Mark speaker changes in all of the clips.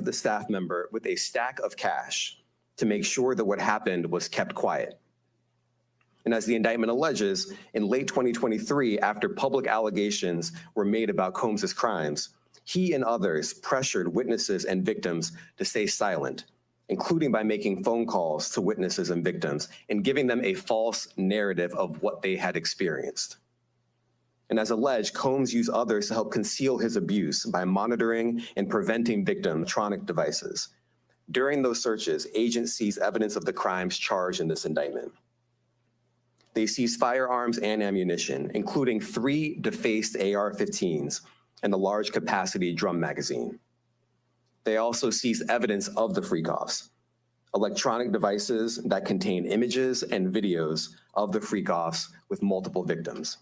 Speaker 1: the staff member with a stack of cash to make sure that what happened was kept quiet. And as the indictment alleges, in late 2023, after public allegations were made about Combs's crimes, he and others pressured witnesses and victims to stay silent, including by making phone calls to witnesses and victims and giving them a false narrative of what they had experienced. And as alleged, Combs used others to help conceal his abuse by monitoring and preventing victims with electronic devices. During those searches, agents seized evidence of the crimes charged in this indictment. They seized firearms and ammunition, including 3 defaced AR-15s and a large capacity drum magazine. They also seized evidence of the freak-offs, electronic devices that contain images and videos of the freak-offs with multiple victims.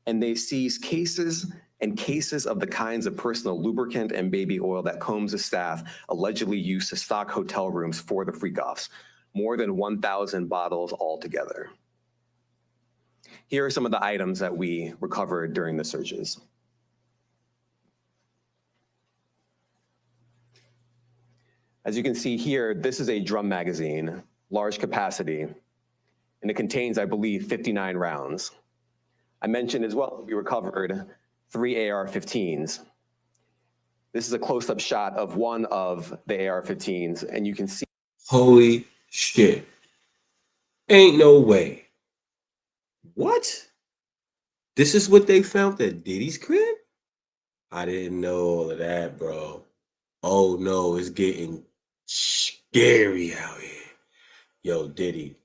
Speaker 1: And they seized cases and cases of the kinds of personal lubricant and baby oil that Combs' staff allegedly used to stock hotel rooms for the freak-offs, more than 1,000 bottles altogether. Here are some of the items that we recovered during the searches. As you can see here, this is a drum magazine, large capacity, and it contains, I believe, 59 rounds. I mentioned as well, we recovered 3 AR-15s. This is a close-up shot of one of the AR-15s, and you can see.
Speaker 2: Holy shit. Ain't no way. What? This is what they found at Diddy's crib? I didn't know all of that, bro. Oh no, it's getting scary out here. Yo, Diddy.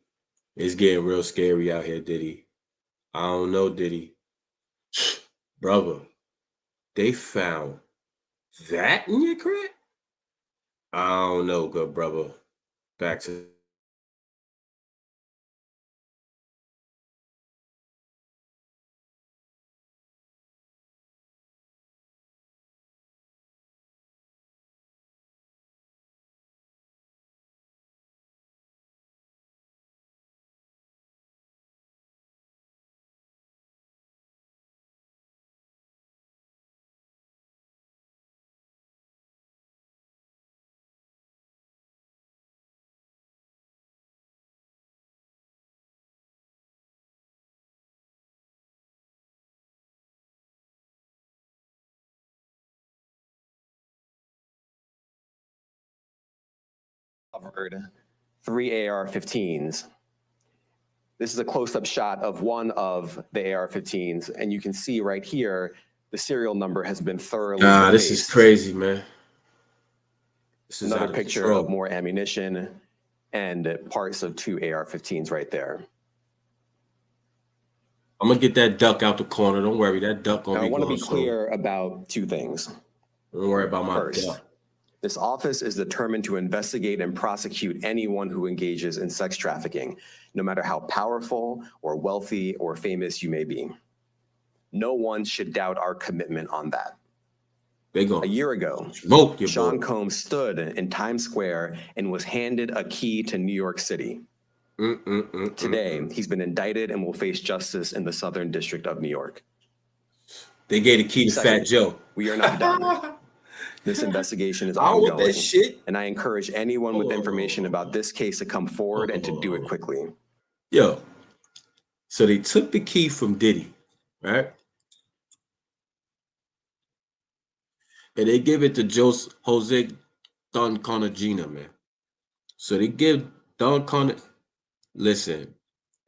Speaker 2: It's getting real scary out here, Diddy. I don't know, Diddy. Brother, they found that in your crib? I don't know, good brother. Back to
Speaker 1: Covered 3 AR-15s. This is a close-up shot of one of the AR-15s, and you can see right here, the serial number has been thoroughly defaced.
Speaker 2: this is crazy, man. This is
Speaker 1: another picture of more ammunition and parts of 2 AR-15s right there.
Speaker 2: I'm gonna get that duck out the corner. Don't worry, that duck gonna be gone.
Speaker 1: I want to be clear about 2 things.
Speaker 2: Don't worry about my
Speaker 1: First,
Speaker 2: duck.
Speaker 1: This office is determined to investigate and prosecute anyone who engages in sex trafficking, no matter how powerful or wealthy or famous you may be. No one should doubt our commitment on that. A year ago, Sean Combs stood in Times Square and was handed a key to New York City. Today, he's been indicted and will face justice in the Southern District of New York.
Speaker 2: They gave the key to Fat Joe.
Speaker 1: We are not done. This investigation is ongoing, and I encourage anyone with information about this case to come forward and to do it quickly.
Speaker 2: Yo, so they took the key from Diddy, right? And they give it to Jose Don Cartagena, man. So they give Don Cartagena. Listen,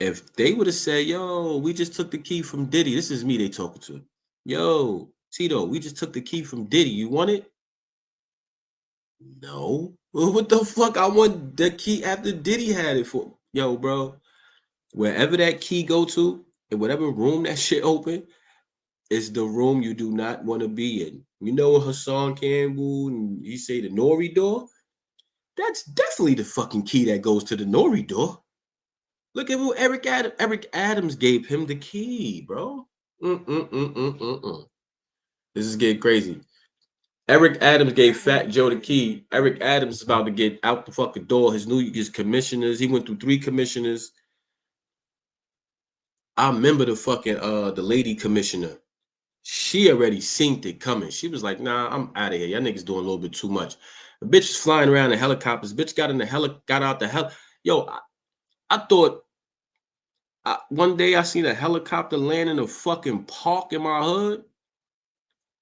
Speaker 2: if they would have said, yo, we just took the key from Diddy. This is me they talking to. Yo, Tito, we just took the key from Diddy. You want it? No. What the fuck? I want the key after Diddy had it for. Yo, bro, wherever that key go to, in whatever room that shit open, is the room you do not want to be in. You know Hassan Campbell and he say the Nori door? That's definitely the fucking key that goes to the Nori door. Look at who Eric Adams gave him the key, bro. This is getting crazy. Eric Adams gave Fat Joe the key. Eric Adams is about to get out the fucking door. His commissioners. He went through 3 commissioners. I remember the fucking the lady commissioner. She already seen it coming. She was like, nah, I'm out of here. Y'all niggas doing a little bit too much. The bitch was flying around in helicopters. Bitch got out the hell. Yo, I thought one day I seen a helicopter land in a fucking park in my hood.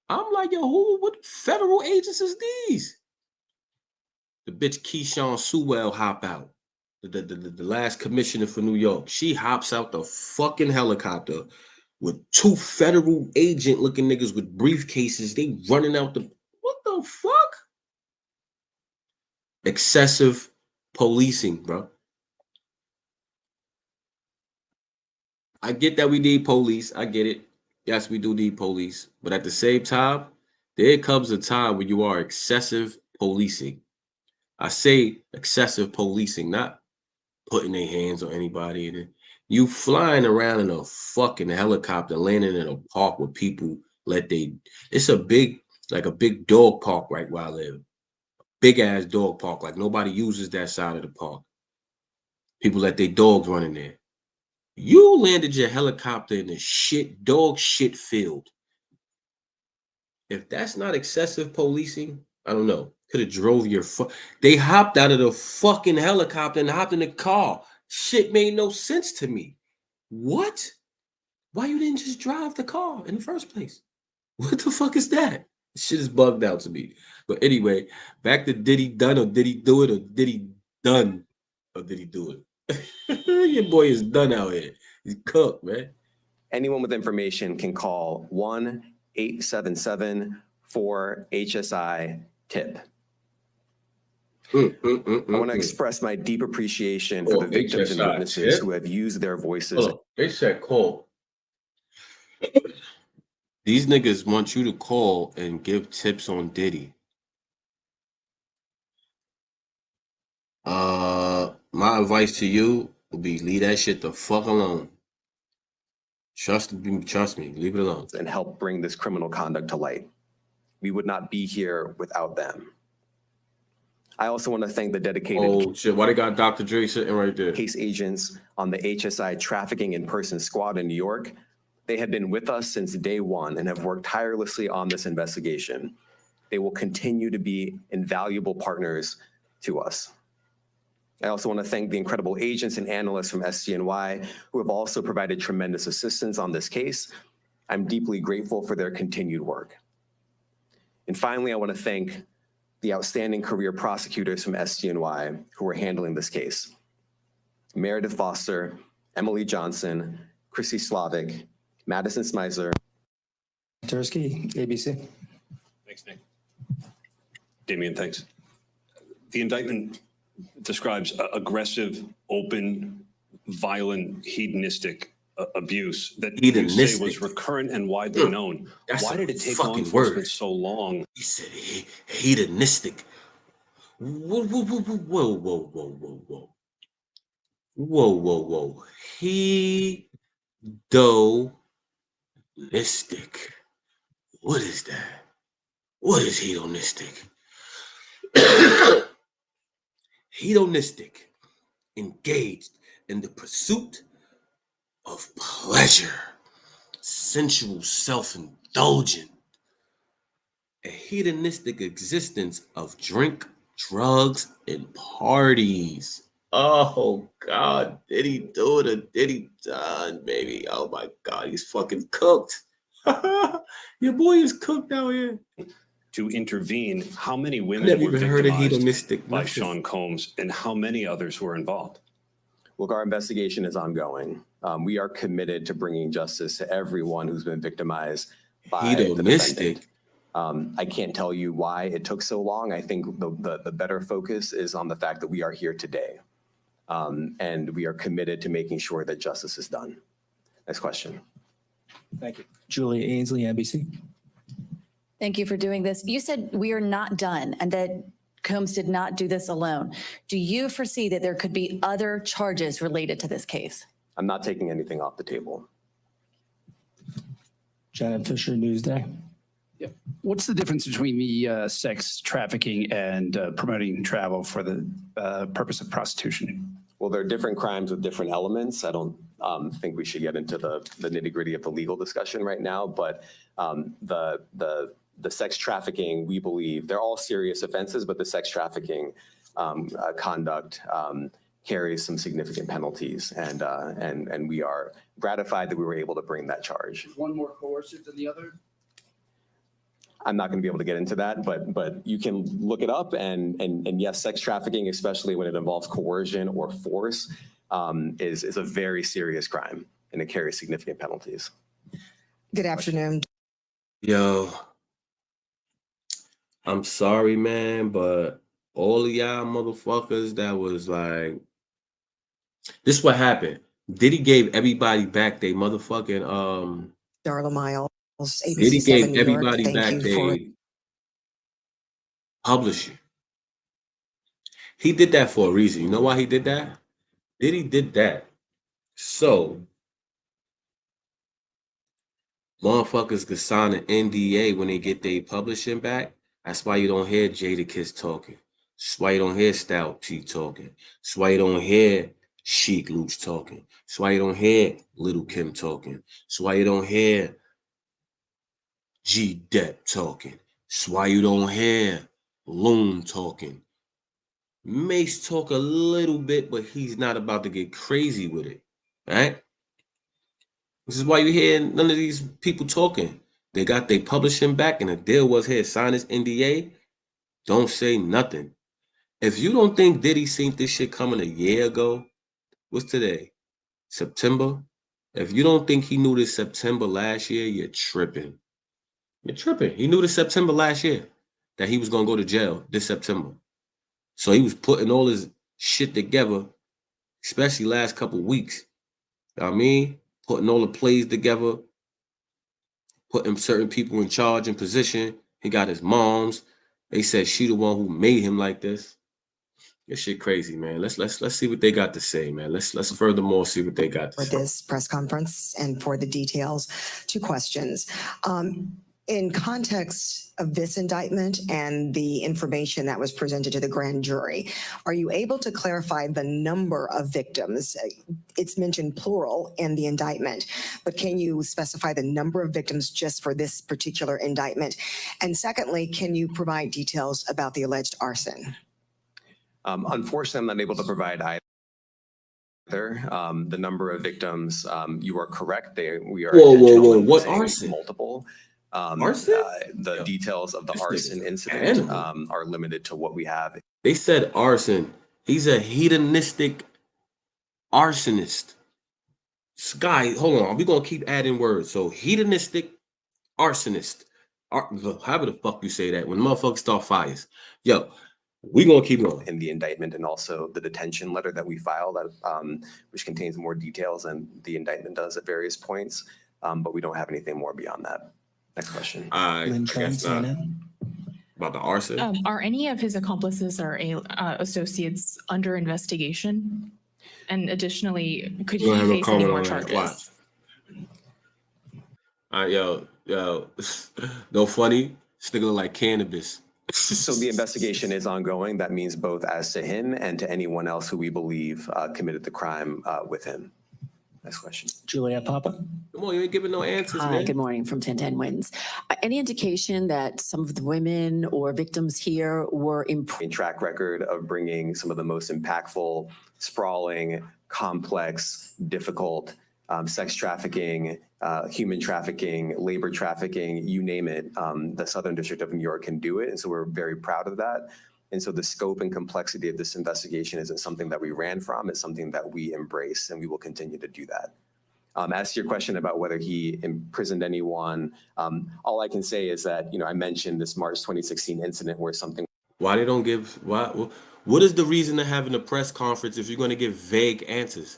Speaker 2: I'm like, yo, what federal agents is these? The bitch Keyshawn Sewell hop out. The last commissioner for New York. She hops out the fucking helicopter with two federal agent looking niggas with briefcases. They running out the, what the fuck? Excessive policing, bro. I get that we need police. I get it. Yes, we do need police. But at the same time, there comes a time when you are excessive policing. I say excessive policing, not putting their hands on anybody. You flying around in a fucking helicopter, landing in a park where people it's a big dog park right where I live. Big ass dog park. Like nobody uses that side of the park. People let their dogs run in there. You landed your helicopter in the dog shit field. If that's not excessive policing, I don't know. Could have drove they hopped out of the fucking helicopter and hopped in the car. Shit made no sense to me. What? Why you didn't just drive the car in the first place? What the fuck is that? Shit is bugged out to me. But anyway, back to did he done or did he do it or did he done or did he do it? Your boy is done out here. He's cooked, man.
Speaker 1: Anyone with information can call 1-877-4HSI-TIP. I want to express my deep appreciation for the victims and witnesses who have used their voices.
Speaker 2: They said call. These niggas want you to call and give tips on Diddy. My advice to you would be leave that shit the fuck alone. Trust me, leave it alone.
Speaker 1: And help bring this criminal conduct to light. We would not be here without them. I also want to thank the dedicated
Speaker 2: why they got Dr. Dre sitting right there?
Speaker 1: Case agents on the HSI Trafficking in Person Squad in New York. They have been with us since day one and have worked tirelessly on this investigation. They will continue to be invaluable partners to us. I also want to thank the incredible agents and analysts from SCNY who have also provided tremendous assistance on this case. I'm deeply grateful for their continued work. And finally, I want to thank the outstanding career prosecutors from SCNY who are handling this case. Meredith Foster, Emily Johnson, Chrissy Slavic, Madison Smizer.
Speaker 3: Tursky, ABC.
Speaker 4: Thanks, Nick. Damian, thanks. The indictment describes aggressive, open, violent, hedonistic abuse that you say was recurrent and widely known. Why did it take law enforcement so long?
Speaker 2: He said hedonistic. Whoa. Hedonistic. What is that? What is hedonistic? Hedonistic, engaged in the pursuit of pleasure, sensual self-indulgent, a hedonistic existence of drink, drugs, and parties. Oh God, did he do it or did he done, baby? Oh my God, he's fucking cooked. Your boy is cooked out here.
Speaker 4: To intervene, how many women were victimized by Sean Combs and how many others were involved?
Speaker 1: Look, our investigation is ongoing. We are committed to bringing justice to everyone who's been victimized by the defendant. I can't tell you why it took so long. I think the better focus is on the fact that we are here today. And we are committed to making sure that justice is done. Next question.
Speaker 3: Thank you. Julia Ainsley, NBC.
Speaker 5: Thank you for doing this. You said we are not done and that Combs did not do this alone. Do you foresee that there could be other charges related to this case?
Speaker 1: I'm not taking anything off the table.
Speaker 3: Janet Fisher, Newsday.
Speaker 6: Yep. What's the difference between the sex trafficking and promoting travel for the purpose of prostitution?
Speaker 1: Well, there are different crimes with different elements. I don't think we should get into the nitty gritty of the legal discussion right now, but the sex trafficking, we believe, they're all serious offenses, but the sex trafficking conduct carries some significant penalties, and we are gratified that we were able to bring that charge.
Speaker 6: One more coercive than the other?
Speaker 1: I'm not going to be able to get into that, but you can look it up, and yes, sex trafficking, especially when it involves coercion or force, is a very serious crime, and it carries significant penalties.
Speaker 7: Good afternoon.
Speaker 2: Yo, I'm sorry, man, but all of y'all motherfuckers that was like, this is what happened. Diddy gave everybody back they motherfucking
Speaker 7: Darla Miles,
Speaker 2: Diddy
Speaker 7: ABC7
Speaker 2: gave
Speaker 7: New York.
Speaker 2: everybody
Speaker 7: Thank
Speaker 2: back
Speaker 7: you for
Speaker 2: they publisher. He did that for a reason. You know why he did that? Diddy did that so motherfuckers could sign an NDA when they get their publishing back. That's why you don't hear Jadakiss talking. That's why you don't hear Style P talking. That's why you don't hear Sheik Luch talking. That's why you don't hear Little Kim talking. That's why you don't hear G Depp talking. That's why you don't hear Loon talking. Mace talk a little bit, but he's not about to get crazy with it, right? This is why you hear none of these people talking. They got their publishing back, and the deal was here, sign this NDA, don't say nothing. If you don't think Diddy seen this shit coming a year ago, what's today? September? If you don't think he knew this September last year, you're tripping. You're tripping. He knew this September last year that he was going to go to jail this September. So he was putting all his shit together, especially last couple weeks. You know what I mean? Putting all the plays together, putting certain people in charge and position. He got his moms. They said she the one who made him like this. This shit crazy, man. Let's see what they got to say, man. Let's furthermore see what they got to say.
Speaker 7: this press conference and for the details. Two questions. In context of this indictment and the information that was presented to the grand jury, are you able to clarify the number of victims? It's mentioned plural in the indictment, but can you specify the number of victims just for this particular indictment? And secondly, can you provide details about the alleged arson?
Speaker 1: Unfortunately, I'm not able to provide either. The number of victims, you are correct. We are
Speaker 2: Whoa.
Speaker 1: intentionally
Speaker 2: What
Speaker 1: saying
Speaker 2: arson?
Speaker 1: multiple.
Speaker 2: Arson?
Speaker 1: The details of the
Speaker 2: This
Speaker 1: arson
Speaker 2: nigga's
Speaker 1: incident
Speaker 2: animal.
Speaker 1: are limited to what we have.
Speaker 2: They said arson. He's a hedonistic arsonist. Sky, hold on. We're going to keep adding words. So hedonistic arsonist. However the fuck you say that when motherfuckers start fires. Yo, we going to keep going.
Speaker 1: In the indictment and also the detention letter that we filed, which contains more details than the indictment does at various points. But we don't have anything more beyond that. Next question.
Speaker 2: I
Speaker 3: Lynn Chen,
Speaker 2: guess not.
Speaker 3: CNN.
Speaker 2: About the arson?
Speaker 8: Are any of his accomplices or associates under investigation? And additionally, could
Speaker 2: You don't
Speaker 8: he
Speaker 2: have no
Speaker 8: face any
Speaker 2: comment
Speaker 8: more
Speaker 2: on that.
Speaker 8: charges?
Speaker 2: Yo, no funny. This nigga look like cannabis.
Speaker 1: So the investigation is ongoing. That means both as to him and to anyone else who we believe committed the crime with him. Next question.
Speaker 3: Juliet Papa.
Speaker 2: Come on, you ain't giving no answers,
Speaker 9: Hi,
Speaker 2: man.
Speaker 9: good morning from 1010 Wins. Any indication that some of the women or victims here were
Speaker 1: A track record of bringing some of the most impactful, sprawling, complex, difficult sex trafficking, human trafficking, labor trafficking, you name it, the Southern District of New York can do it. And so we're very proud of that. And so the scope and complexity of this investigation isn't something that we ran from, it's something that we embrace, and we will continue to do that. As to your question about whether he imprisoned anyone, all I can say is that, I mentioned this March 2016 incident where something.
Speaker 2: Why they don't give, what is the reason to having a press conference if you're going to give vague answers?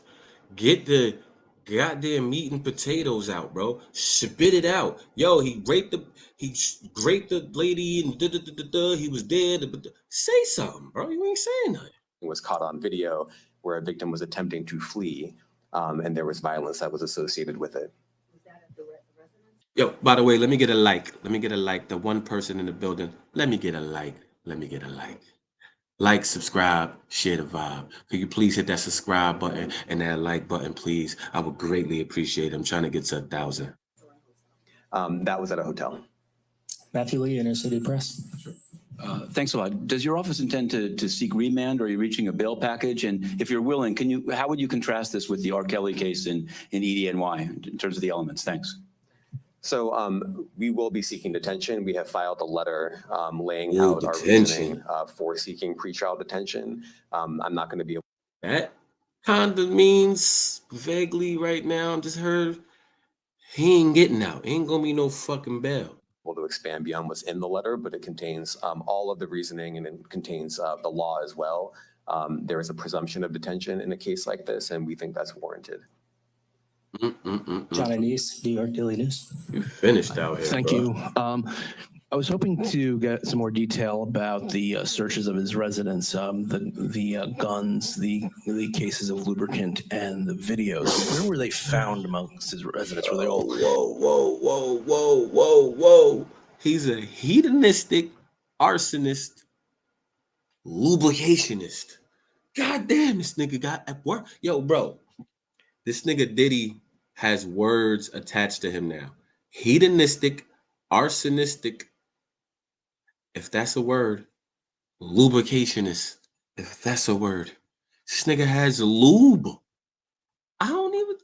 Speaker 2: Get the goddamn meat and potatoes out, bro. Spit it out. Yo, he raped the lady and he was dead. Say something, bro. You ain't saying nothing.
Speaker 1: Was caught on video where a victim was attempting to flee, and there was violence that was associated with it.
Speaker 2: Yo, by the way, let me get a like. Let me get a like. The one person in the building. Let me get a like. Let me get a like. Like, subscribe, share the vibe. Could you please hit that subscribe button and that like button, please? I would greatly appreciate it. I'm trying to get to 1,000.
Speaker 1: That was at a hotel.
Speaker 3: Matthew Lee, Inner City Press.
Speaker 6: Thanks a lot. Does your office intend to seek remand, or are you reaching a bail package? And if you're willing, how would you contrast this with the R. Kelly case in EDNY in terms of the elements? Thanks.
Speaker 1: So we will be seeking detention. We have filed a letter laying
Speaker 2: Ooh,
Speaker 1: out our
Speaker 2: detention.
Speaker 1: reasoning for seeking pretrial detention. I'm not going to be
Speaker 2: That kind of means vaguely right now. I just heard he ain't getting out. Ain't gonna be no fucking bail.
Speaker 1: able to expand beyond what's in the letter, but it contains all of the reasoning, and it contains the law as well. There is a presumption of detention in a case like this, and we think that's warranted.
Speaker 3: John Anise, New York Daily News.
Speaker 2: You finished out here.
Speaker 10: Thank
Speaker 2: bro.
Speaker 10: you. I was hoping to get some more detail about the searches of his residence, the guns, the cases of lubricant, and the videos. Where were they found amongst his residents? Were they all?
Speaker 2: Whoa. He's a hedonistic, arsonist, lubricationist. God damn, this nigga got at work. Yo, bro, this nigga Diddy has words attached to him now. Hedonistic, arsonistic, if that's a word, lubricationist, if that's a word. This nigga has lube. I don't even.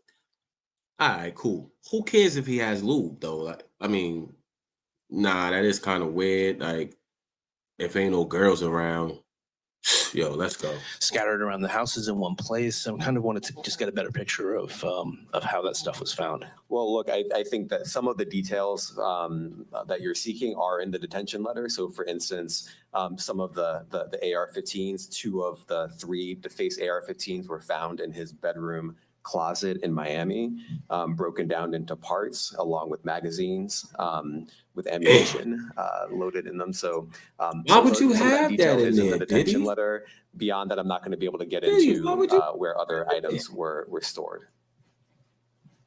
Speaker 2: All right, cool. Who cares if he has lube though? Like, I mean, nah, that is kind of weird. Like, if ain't no girls around, yo, let's go.
Speaker 10: Scattered around the houses in one place. I kind of wanted to just get a better picture of how that stuff was found.
Speaker 1: Well, look, I think that some of the details that you're seeking are in the detention letter. So, for instance, some of the AR-15s, 2 of the 3 defaced AR-15s were found in his bedroom closet in Miami, broken down into parts, along with magazines, with ammunition loaded in them. So,
Speaker 2: Why would you
Speaker 1: some of
Speaker 2: have
Speaker 1: detail
Speaker 2: that in
Speaker 1: is
Speaker 2: there,
Speaker 1: the detention
Speaker 2: Diddy?
Speaker 1: letter. Beyond that, I'm not going to be able to get
Speaker 2: Diddy,
Speaker 1: into
Speaker 2: why would you-
Speaker 1: where other items were stored.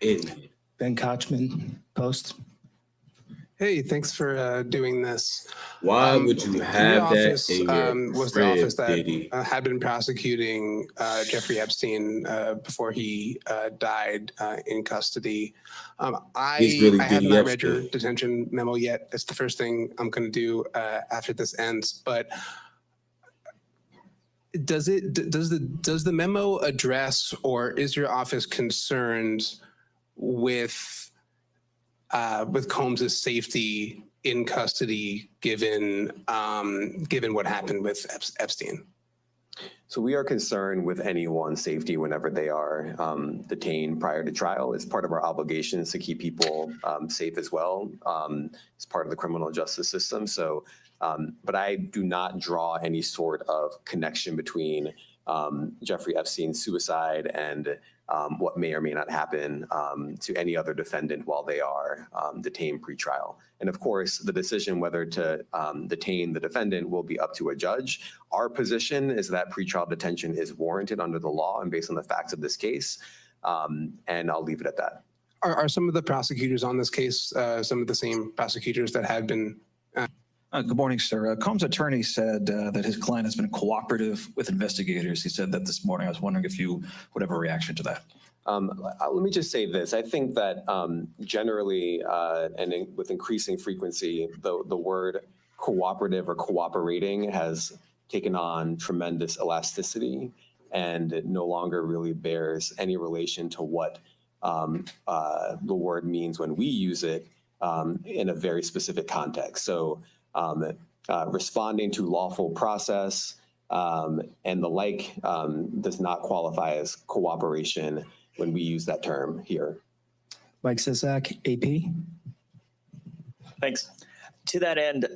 Speaker 2: Idiot.
Speaker 3: Ben Kochman, Post.
Speaker 11: Hey, thanks for doing this.
Speaker 2: Why would you
Speaker 11: your
Speaker 2: have that
Speaker 11: office,
Speaker 2: in your
Speaker 11: was the
Speaker 2: crib,
Speaker 11: office that
Speaker 2: Diddy?
Speaker 11: had been prosecuting Jeffrey Epstein before he died in custody.
Speaker 2: He's really
Speaker 11: I have
Speaker 2: Diddy
Speaker 11: not read your
Speaker 2: Epstein.
Speaker 11: detention memo yet. It's the first thing I'm going to do after this ends. But does the memo address, or is your office concerned with Combs's safety in custody, given what happened with Epstein?
Speaker 1: So we are concerned with anyone's safety whenever they are detained prior to trial. It's part of our obligations to keep people safe as well. It's part of the criminal justice system. So, but I do not draw any sort of connection between Jeffrey Epstein's suicide and what may or may not happen to any other defendant while they are detained pretrial. And of course, the decision whether to detain the defendant will be up to a judge. Our position is that pretrial detention is warranted under the law and based on the facts of this case. And I'll leave it at that.
Speaker 11: Are some of the prosecutors on this case some of the same prosecutors that had been?
Speaker 12: Good morning, sir. Combs' attorney said that his client has been cooperative with investigators. He said that this morning. I was wondering if you would have a reaction to that.
Speaker 1: Let me just say this. I think that generally with increasing frequency, the word cooperative or cooperating has taken on tremendous elasticity, and it no longer really bears any relation to what the word means when we use it in a very specific context. So responding to lawful process and the like does not qualify as cooperation when we use that term here.
Speaker 3: Mike Sisak, AP.
Speaker 13: Thanks. To that end,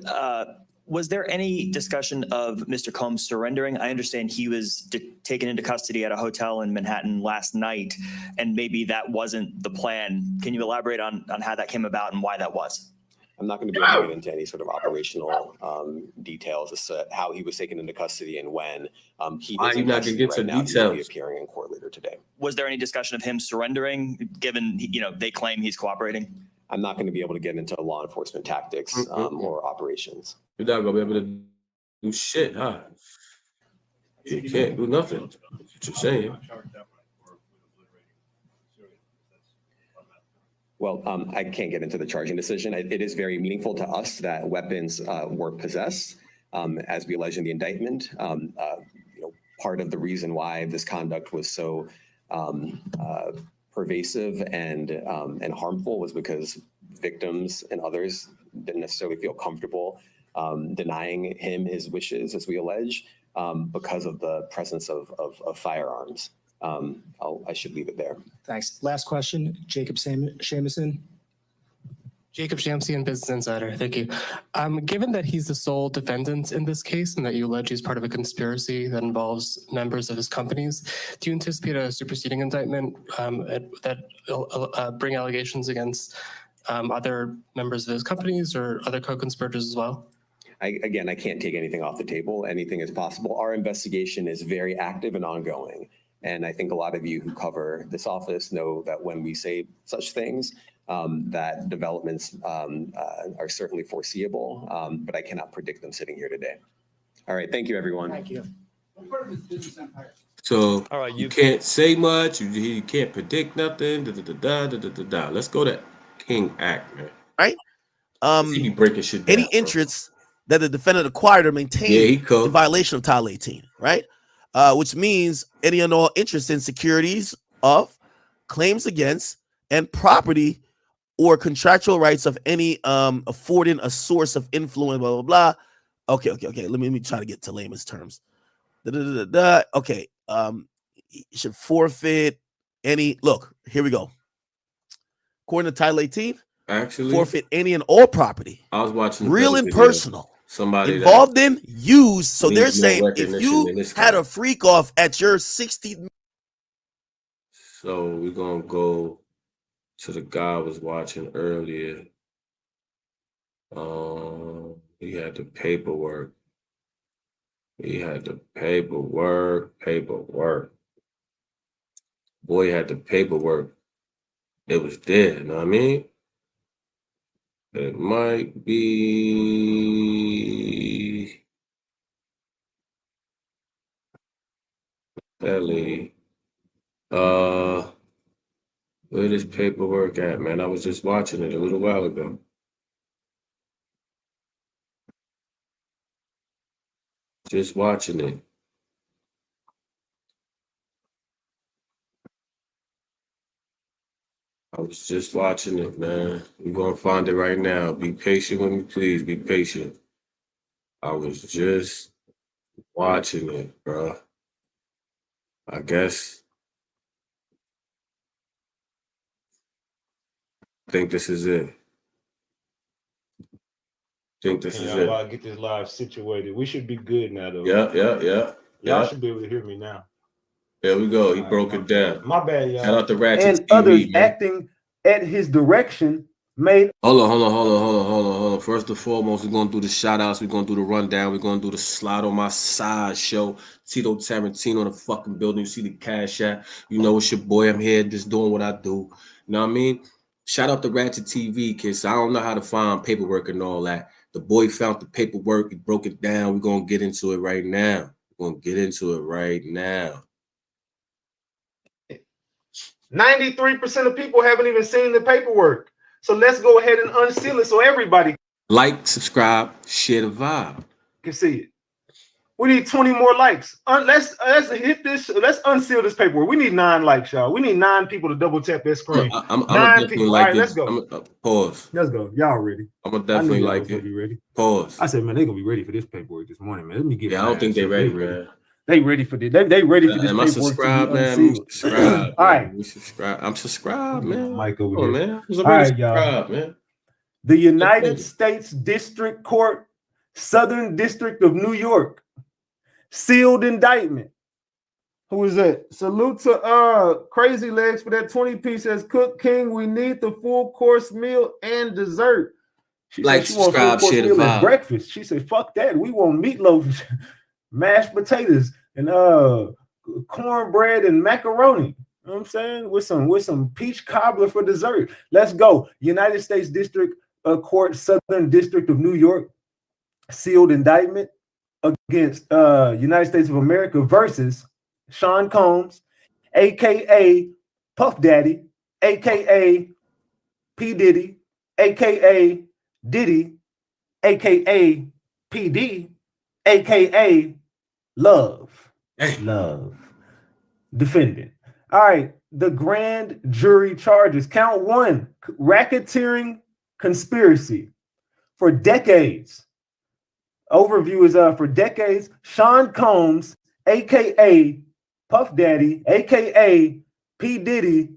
Speaker 13: was there any discussion of Mr. Combs surrendering? I understand he was taken into custody at a hotel in Manhattan last night, and maybe that wasn't the plan. Can you elaborate on how that came about and why that was?
Speaker 1: I'm not going to be able to get into any sort of operational details as to how he was taken into custody and when. He
Speaker 2: Why
Speaker 1: is
Speaker 2: you
Speaker 1: in
Speaker 2: not
Speaker 1: custody
Speaker 2: gonna get
Speaker 1: right
Speaker 2: some
Speaker 1: now. He will be
Speaker 2: details?
Speaker 1: appearing in court later today.
Speaker 13: Was there any discussion of him surrendering, given they claim he's cooperating?
Speaker 1: I'm not going to be able to get into law enforcement tactics or operations.
Speaker 2: You're not gonna be able to do shit, huh? He can't do nothing. That's what you're saying.
Speaker 1: Well, I can't get into the charging decision. It is very meaningful to us that weapons were possessed, as we allege in the indictment. Part of the reason why this conduct was so pervasive and harmful was because victims and others didn't necessarily feel comfortable denying him his wishes, as we allege, because of the presence of firearms. I should leave it there.
Speaker 3: Thanks. Last question, Jacob Shamison.
Speaker 14: Jacob Shamsian, Business Insider. Thank you. Given that he's the sole defendant in this case and that you allege he's part of a conspiracy that involves members of his companies, do you anticipate a superseding indictment that bring allegations against other members of his companies or other co-conspirators as well?
Speaker 1: I can't take anything off the table. Anything is possible. Our investigation is very active and ongoing. And I think a lot of you who cover this office know that when we say such things, that developments are certainly foreseeable, but I cannot predict them sitting here today. All right, thank you, everyone.
Speaker 3: Thank you.
Speaker 2: So
Speaker 15: All right,
Speaker 2: you can't say much. You can't predict nothing. Let's go to King Act, man.
Speaker 15: right.
Speaker 2: He be breaking shit down,
Speaker 15: Any interest that the defendant acquired or maintained in violation of Title 18, right? Which means any and all interest in securities of, claims against, and property or contractual rights of any affording a source of influence, blah, blah, blah. Okay. Let me try to get to layman's terms. Okay. You should forfeit any, look, here we go. According to Title 18,
Speaker 2: actually
Speaker 15: forfeit any and all property.
Speaker 2: I was watching
Speaker 15: real and personal.
Speaker 2: Somebody
Speaker 15: involved in, used. So they're
Speaker 2: needs
Speaker 15: saying
Speaker 2: more
Speaker 15: if
Speaker 2: recognition
Speaker 15: you
Speaker 2: than this
Speaker 15: had
Speaker 2: guy.
Speaker 15: a freak off at your 60th.
Speaker 2: So we're gonna go to the guy I was watching earlier. He had the paperwork. Boy had the paperwork. It was there, you know what I mean? It might be that lady. Where this paperwork at, man? I was just watching it a little while ago. Just watching it. I was just watching it, man. We're gonna find it right now. Be patient with me, please. Be patient. I was just watching it, bro. I guess. I think this is it.
Speaker 16: Y'all about to get this live situated. We should be good now, though.
Speaker 2: Yeah.
Speaker 16: Y'all should be able to hear me now.
Speaker 2: There we go. He broke it down.
Speaker 16: My bad, y'all.
Speaker 2: Shout out to Ratchet
Speaker 16: And
Speaker 2: TV,
Speaker 16: others
Speaker 2: man.
Speaker 16: acting at his direction made.
Speaker 2: Hold on. First and foremost, we're gonna do the shout outs, we're gonna do the rundown, we're gonna do the slide on my side show. Tito Tarantino in the fucking building. You see the cash app. You know it's your boy. I'm here just doing what I do. You know what I mean? Shout out to Ratchet TV, kids. I don't know how to find paperwork and all that. The boy found the paperwork, he broke it down. We're gonna get into it right now.
Speaker 16: 93% of people haven't even seen the paperwork. So let's go ahead and unseal it so everybody
Speaker 2: Like, subscribe, share the vibe.
Speaker 16: can see it. We need 20 more likes. Let's hit this. Let's unseal this paperwork. We need 9 likes, y'all. We need 9 people to double tap that screen.
Speaker 2: I'm
Speaker 16: 9
Speaker 2: definitely
Speaker 16: people.
Speaker 2: like
Speaker 16: All right, let's
Speaker 2: this.
Speaker 16: go.
Speaker 2: Pause.
Speaker 16: Let's go. Y'all ready?
Speaker 2: I'm gonna definitely like it.
Speaker 16: Be ready.
Speaker 2: Pause.
Speaker 16: I said, man, they're gonna be ready for this paperwork this morning, man. Let me get.
Speaker 2: Yeah, I don't think they're ready, man.
Speaker 16: They ready for this. They ready for this
Speaker 2: Am I
Speaker 16: paperwork.
Speaker 2: subscribed,
Speaker 16: to be
Speaker 2: man?
Speaker 16: unsealed.
Speaker 2: Subscribe.
Speaker 16: All right.
Speaker 2: We subscribe. I'm subscribed, man.
Speaker 16: Mike over
Speaker 2: Come on,
Speaker 16: here.
Speaker 2: man.
Speaker 16: All right, y'all.
Speaker 2: Man.
Speaker 16: The United States District Court, Southern District of New York, sealed indictment. Who is that? Salute to Crazy Legs for that 20-piece as Cook King. We need the full course meal and dessert. She
Speaker 2: Like,
Speaker 16: said she wants
Speaker 2: subscribe,
Speaker 16: full course
Speaker 2: share the
Speaker 16: meal and
Speaker 2: vibe.
Speaker 16: breakfast. She said, fuck that. We want meatloaf, mashed potatoes, and cornbread and macaroni. You know what I'm saying? With some peach cobbler for dessert. Let's go. United States District Court, Southern District of New York, sealed indictment. against United States of America versus Sean Combs, aka Puff Daddy, aka P. Diddy, aka Diddy, aka PD, aka Love. Love. Defendant. All right. The grand jury charges. Count 1, racketeering conspiracy. For decades, overview is for decades, Sean Combs, aka Puff Daddy, aka P. Diddy,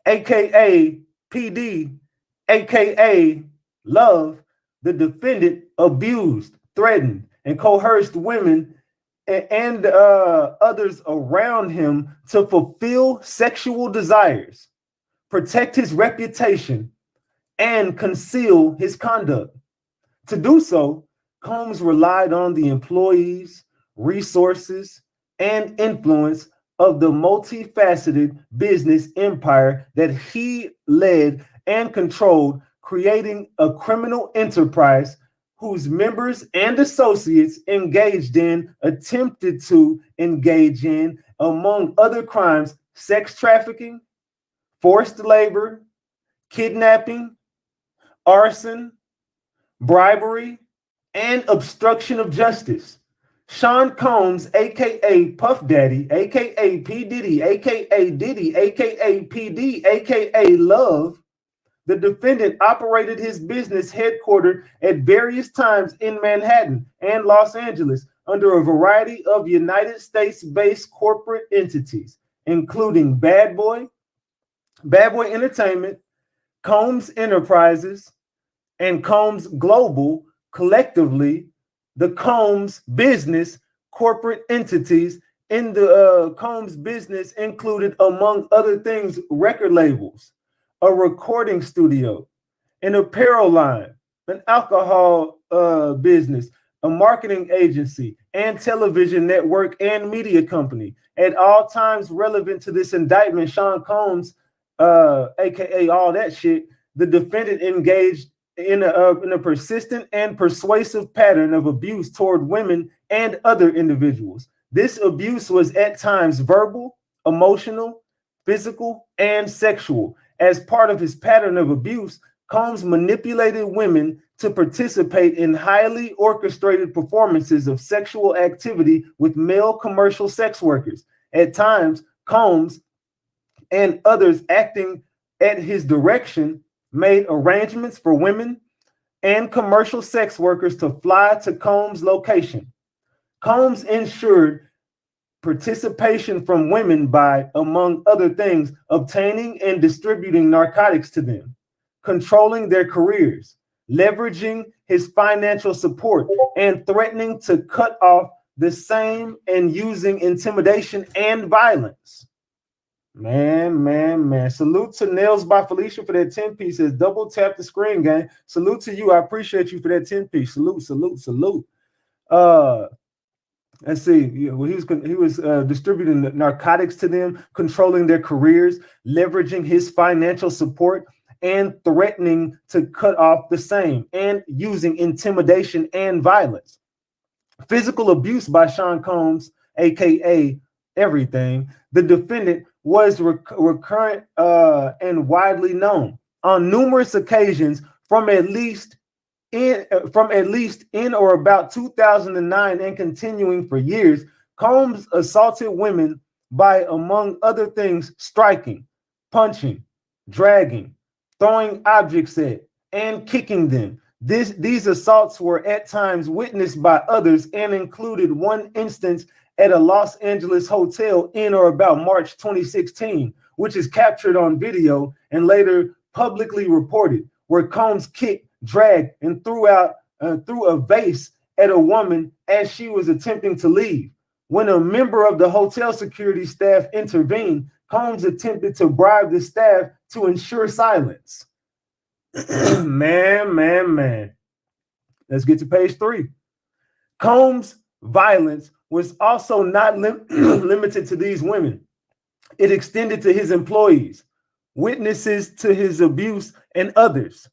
Speaker 16: aka PD, aka Love, the defendant, abused, threatened, and coerced women and others around him to fulfill sexual desires, protect his reputation, and conceal his conduct. To do so, Combs relied on the employees, resources, and influence of the multifaceted business empire that he led and controlled, creating a criminal enterprise whose members and associates attempted to engage in, among other crimes, sex trafficking, forced labor, kidnapping, arson, bribery, and obstruction of justice. Sean Combs, aka Puff Daddy, aka P. Diddy, aka Diddy, aka PD, aka Love, the defendant operated his business headquartered at various times in Manhattan and Los Angeles under a variety of United States-based corporate entities, including Bad Boy Entertainment, Combs Enterprises, and Combs Global. Collectively, the Combs business corporate entities in the Combs business included, among other things, record labels, a recording studio, an apparel line, an alcohol business, a marketing agency, and television network and media company. At all times relevant to this indictment, Sean Combs, aka all that shit, the defendant engaged in a persistent and persuasive pattern of abuse toward women and other individuals. This abuse was at times verbal, emotional, physical, and sexual. As part of his pattern of abuse, Combs manipulated women to participate in highly orchestrated performances of sexual activity with male commercial sex workers. At times, Combs and others acting at his direction made arrangements for women and commercial sex workers to fly to Combs' location. Combs ensured participation from women by, among other things, obtaining and distributing narcotics to them, controlling their careers, leveraging his financial support, and threatening to cut off the same, and using intimidation and violence. Man. Salute to Nails by Felicia for that 10-piece. Says double tap the screen, gang. Salute to you. I appreciate you for that 10-piece. Salute. Let's see. He was distributing narcotics to them, controlling their careers, leveraging his financial support, and threatening to cut off the same, and using intimidation and violence. Physical abuse by Sean Combs, aka everything. The defendant was recurrent and widely known on numerous occasions from at least in or about 2009 and continuing for years. Combs assaulted women by, among other things, striking, punching, dragging, throwing objects at, and kicking them. These assaults were at times witnessed by others and included one instance at a Los Angeles hotel in or about March 2016, which is captured on video and later publicly reported, where Combs kicked, dragged, and threw a vase at a woman as she was attempting to leave. When a member of the hotel security staff intervened, Combs attempted to bribe the staff to ensure silence. Man. Let's get to page 3. Combs' violence was also not limited to these women. It extended to his employees, witnesses to his abuse, and others.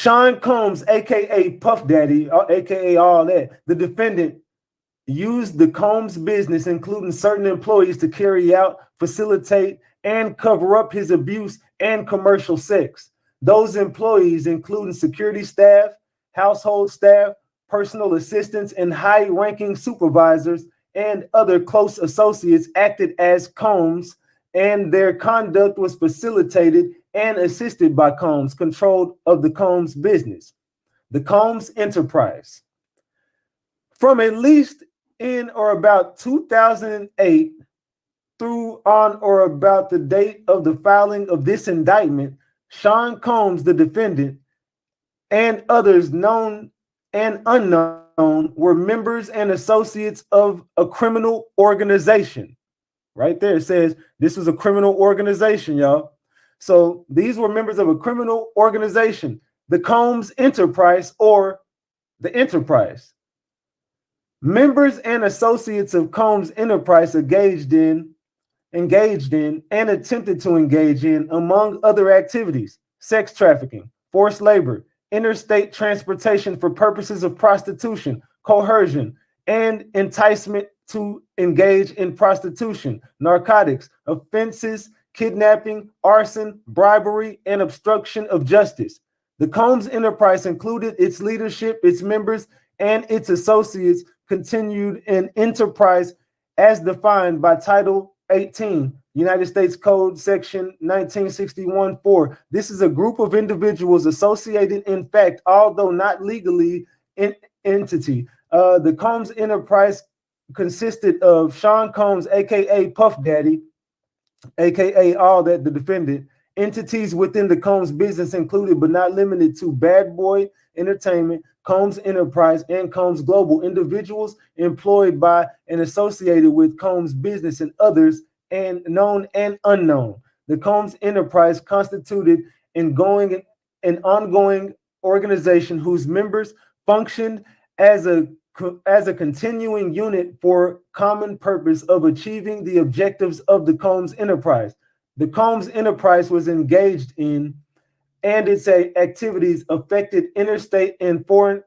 Speaker 16: Sean Combs, aka Puff Daddy, aka all that, the defendant used the Combs business, including certain employees, to carry out, facilitate, and cover up his abuse and commercial sex. Those employees, including security staff, household staff, personal assistants, and high-ranking supervisors and other close associates, acted as Combs, and their conduct was facilitated and assisted by Combs, control of the Combs business. The Combs enterprise. From at least in or about 2008 through on or about the date of the filing of this indictment, Sean Combs, the defendant, and others known and unknown were members and associates of a criminal organization. Right there, it says this was a criminal organization, y'all. So these were members of a criminal organization, the Combs Enterprise, or the Enterprise. Members and associates of Combs Enterprise engaged in and attempted to engage in, among other activities, sex trafficking, forced labor, interstate transportation for purposes of prostitution, coercion, and enticement to engage in prostitution, narcotics, offenses, kidnapping, arson, bribery, and obstruction of justice. The Combs Enterprise included its leadership, its members, and its associates continued an enterprise as defined by Title 18, United States Code, Section 1961-4. This is a group of individuals associated, in fact, although not legally an entity. The Combs Enterprise consisted of Sean Combs, aka Puff Daddy, aka all that, the defendant. Entities within the Combs business included but not limited to Bad Boy Entertainment, Combs Enterprise, and Combs Global. Individuals employed by and associated with Combs business and others, and known and unknown. The Combs Enterprise constituted an ongoing organization whose members functioned as a continuing unit for common purpose of achieving the objectives of the Combs Enterprise. The Combs Enterprise was engaged in, and its activities affected interstate and foreign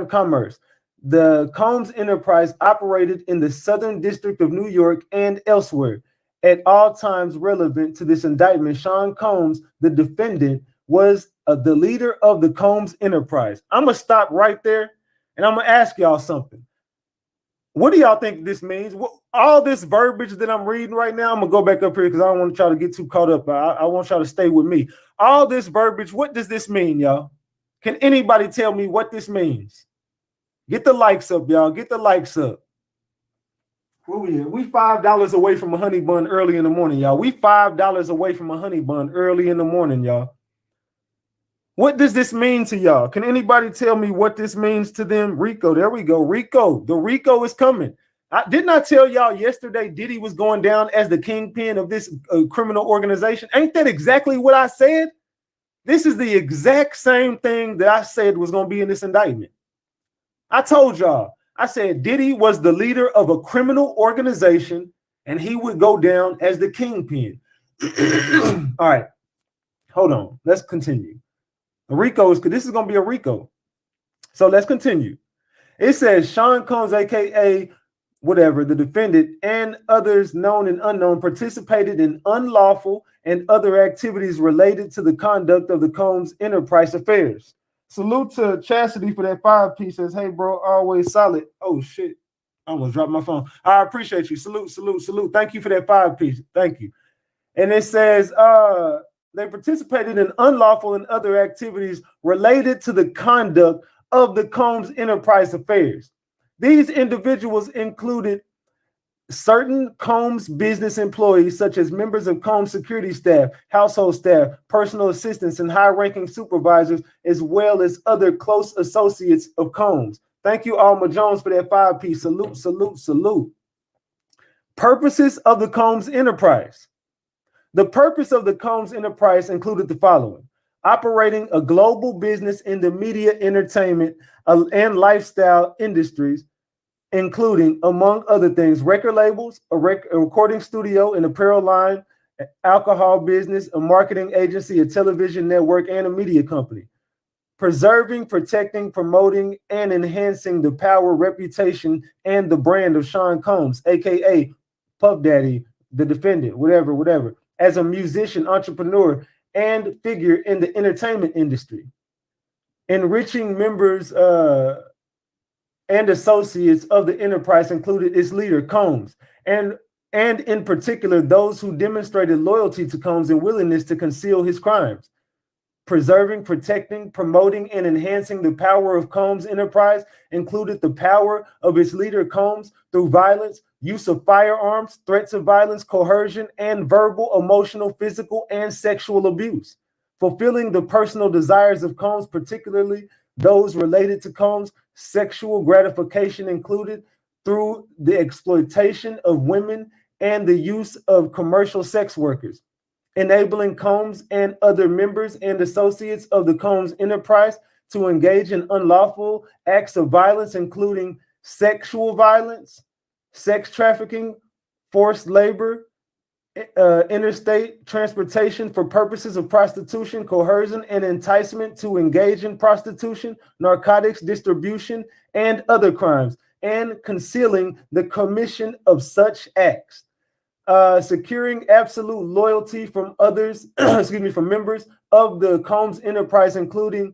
Speaker 16: commerce. The Combs Enterprise operated in the Southern District of New York and elsewhere. At all times relevant to this indictment, Sean Combs, the defendant, was the leader of the Combs Enterprise. I'm going to stop right there, and I'm going to ask y'all something. What do y'all think this means? All this verbiage that I'm reading right now, I'm going to go back up here because I don't want y'all to get too caught up. I want y'all to stay with me. All this verbiage, what does this mean, y'all? Can anybody tell me what this means? Get the likes up, y'all. Get the likes up. Where we at? We $5 away from a honey bun early in the morning, y'all. We $5 away from a honey bun early in the morning, y'all. What does this mean to y'all? Can anybody tell me what this means to them? Rico, there we go. Rico, the Rico is coming. Didn't I tell y'all yesterday Diddy was going down as the kingpin of this criminal organization? Ain't that exactly what I said? This is the exact same thing that I said was going to be in this indictment. I told y'all, I said Diddy was the leader of a criminal organization and he would go down as the kingpin. All right, hold on. Let's continue. Rico is, this is going to be a Rico. So let's continue. It says Sean Combs, aka whatever, the defendant, and others known and unknown participated in unlawful and other activities related to the conduct of the Combs Enterprise affairs. Salute to Chastity for that 5-piece. Says, hey, bro, always solid. Oh, shit. I almost dropped my phone. I appreciate you. Salute, salute, salute. Thank you for that 5-piece. Thank you. And it says, they participated in unlawful and other activities related to the conduct of the Combs Enterprise affairs. These individuals included certain Combs business employees, such as members of Combs security staff, household staff, personal assistants, and high-ranking supervisors, as well as other close associates of Combs. Thank you, Alma Jones, for that 5-piece. Salute, salute, salute. Purposes of the Combs Enterprise. The purpose of the Combs Enterprise included the following: operating a global business in the media, entertainment, and lifestyle industries, including, among other things, record labels, a recording studio, an apparel line, alcohol business, a marketing agency, a television network, and a media company. preserving, protecting, promoting, and enhancing the power, reputation, and the brand of Sean Combs, aka Puff Daddy, the defendant, whatever, as a musician, entrepreneur, and figure in the entertainment industry. Enriching members and associates of the enterprise included its leader, Combs, and in particular, those who demonstrated loyalty to Combs and willingness to conceal his crimes. Preserving, protecting, promoting, and enhancing the power of Combs Enterprise included the power of its leader, Combs, through violence, use of firearms, threats of violence, coercion, and verbal, emotional, physical, and sexual abuse. Fulfilling the personal desires of Combs, particularly those related to Combs' sexual gratification included through the exploitation of women and the use of commercial sex workers. Enabling Combs and other members and associates of the Combs Enterprise to engage in unlawful acts of violence, including sexual violence, sex trafficking, forced labor, interstate transportation for purposes of prostitution, coercion, and enticement to engage in prostitution, narcotics distribution, and other crimes, and concealing the commission of such acts. Securing absolute loyalty from others, from members of the Combs Enterprise, including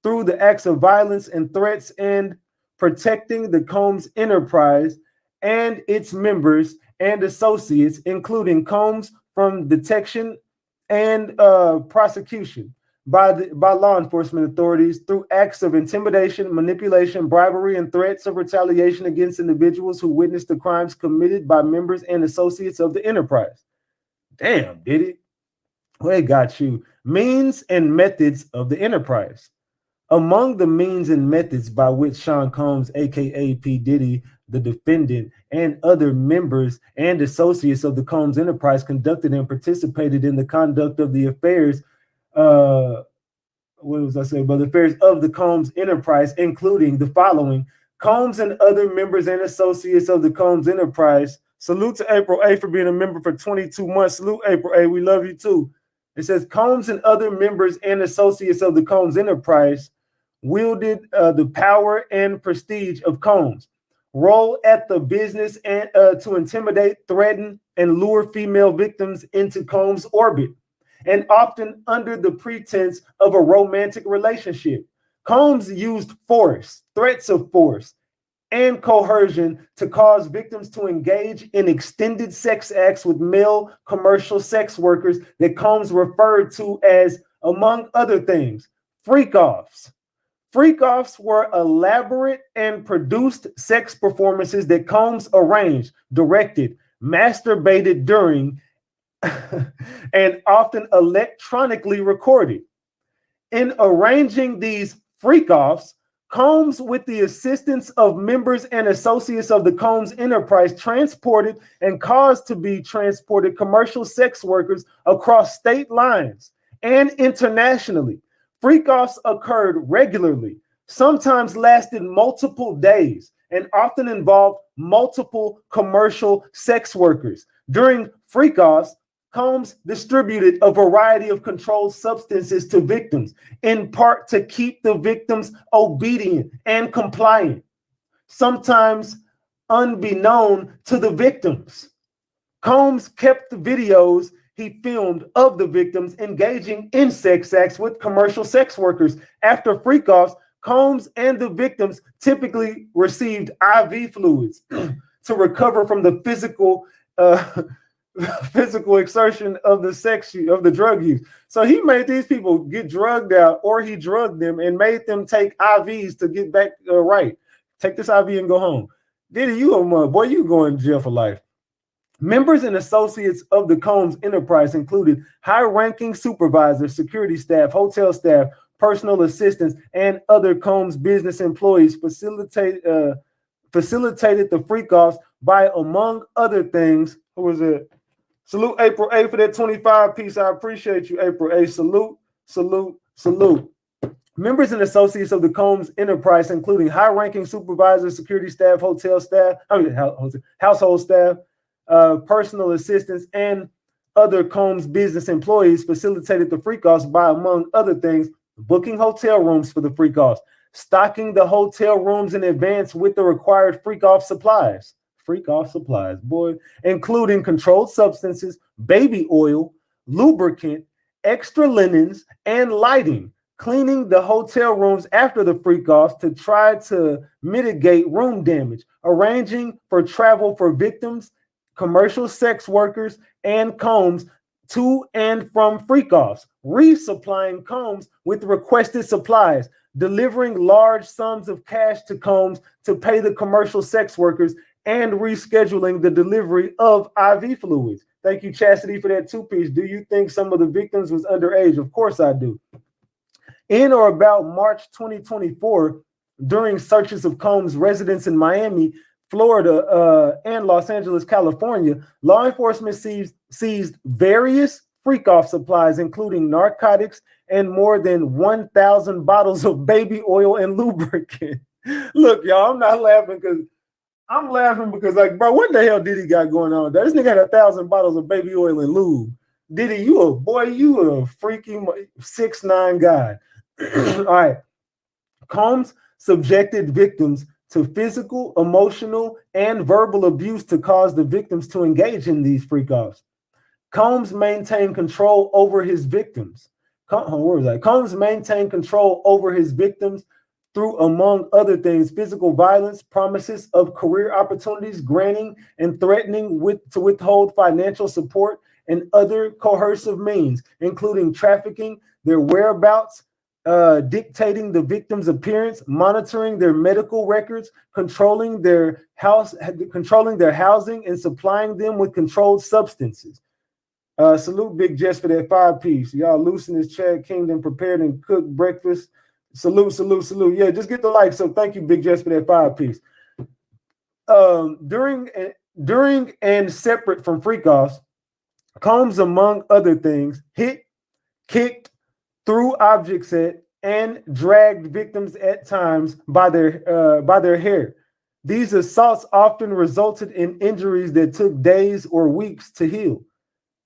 Speaker 16: through the acts of violence and threats, and protecting the Combs Enterprise and its members and associates, including Combs, from detection and prosecution by law enforcement authorities through acts of intimidation, manipulation, bribery, and threats of retaliation against individuals who witnessed the crimes committed by members and associates of the enterprise. Damn, Diddy. Well, they got you. Means and methods of the enterprise. Among the means and methods by which Sean Combs, aka P. Diddy, the defendant, and other members and associates of the Combs Enterprise conducted and participated in the conduct of the affairs the affairs of the Combs Enterprise, including the following: Combs and other members and associates of the Combs Enterprise. Salute to April A for being a member for 22 months. Salute April A, we love you too. It says Combs and other members and associates of the Combs Enterprise wielded the power and prestige of Combs, role at the business and to intimidate, threaten, and lure female victims into Combs' orbit, and often under the pretense of a romantic relationship. Combs used force, threats of force, and coercion to cause victims to engage in extended sex acts with male commercial sex workers that Combs referred to as, among other things, freak-offs. Freak-offs were elaborate and produced sex performances that Combs arranged, directed, masturbated during, and often electronically recorded. In arranging these freak-offs, Combs, with the assistance of members and associates of the Combs Enterprise, transported and caused to be transported commercial sex workers across state lines and internationally. Freak-offs occurred regularly, sometimes lasted multiple days, and often involved multiple commercial sex workers. During freak-offs, Combs distributed a variety of controlled substances to victims, in part to keep the victims obedient and compliant, sometimes unbeknown to the victims. Combs kept the videos he filmed of the victims engaging in sex acts with commercial sex workers. After freak-offs, Combs and the victims typically received IV fluids to recover from the physical exertion of the drug use. So he made these people get drugged out, or he drugged them and made them take IVs to get back right. Take this IV and go home. Diddy, you going to jail for life. Members and associates of the Combs Enterprise included high-ranking supervisors, security staff, hotel staff, personal assistants, and other Combs business employees facilitated the freak-offs by, among other things, who was it? Salute April A for that 25 piece. I appreciate you, April A. Salute, salute, salute. Members and associates of the Combs Enterprise, including high-ranking supervisors, security staff, hotel staff, household staff, personal assistants, and other Combs business employees, facilitated the freak-offs by, among other things, booking hotel rooms for the freak-offs, stocking the hotel rooms in advance with the required freak-off supplies. Freak-off supplies, boy, including controlled substances, baby oil, lubricant, extra linens, and lighting, cleaning the hotel rooms after the freak-offs to try to mitigate room damage, arranging for travel for victims, commercial sex workers, and Combs to and from freak-offs, resupplying Combs with requested supplies, delivering large sums of cash to Combs to pay the commercial sex workers, and rescheduling the delivery of IV fluids. Thank you, Chastity, for that two-piece. Do you think some of the victims was underage? Of course I do. In or about March 2024, during searches of Combs' residence in Miami, Florida, and Los Angeles, California, law enforcement seized various freak-off supplies, including narcotics and more than 1,000 bottles of baby oil and lubricant. Look, y'all, I'm not laughing because, like, bro, what the hell Diddy got going on? This nigga had 1,000 bottles of baby oil and lube. Diddy, you a freaky 6'9" guy. All right. Combs subjected victims to physical, emotional, and verbal abuse to cause the victims to engage in these freak-offs. Combs maintained control over his victims. Combs maintained control over his victims through, among other things, physical violence, promises of career opportunities, granting and threatening to withhold financial support, and other coercive means, including trafficking, their whereabouts, dictating the victim's appearance, monitoring their medical records, controlling their housing, and supplying them with controlled substances. Salute Big Jess for that 5-piece. Y'all loosen this Chad Kingdom prepared and cooked breakfast. Salute, salute, salute. Yeah, just get the like. So thank you, Big Jess, for that 5-piece. During and separate from freak-offs, Combs, among other things, hit, kicked, threw objects at, and dragged victims at times by their hair. These assaults often resulted in injuries that took days or weeks to heal.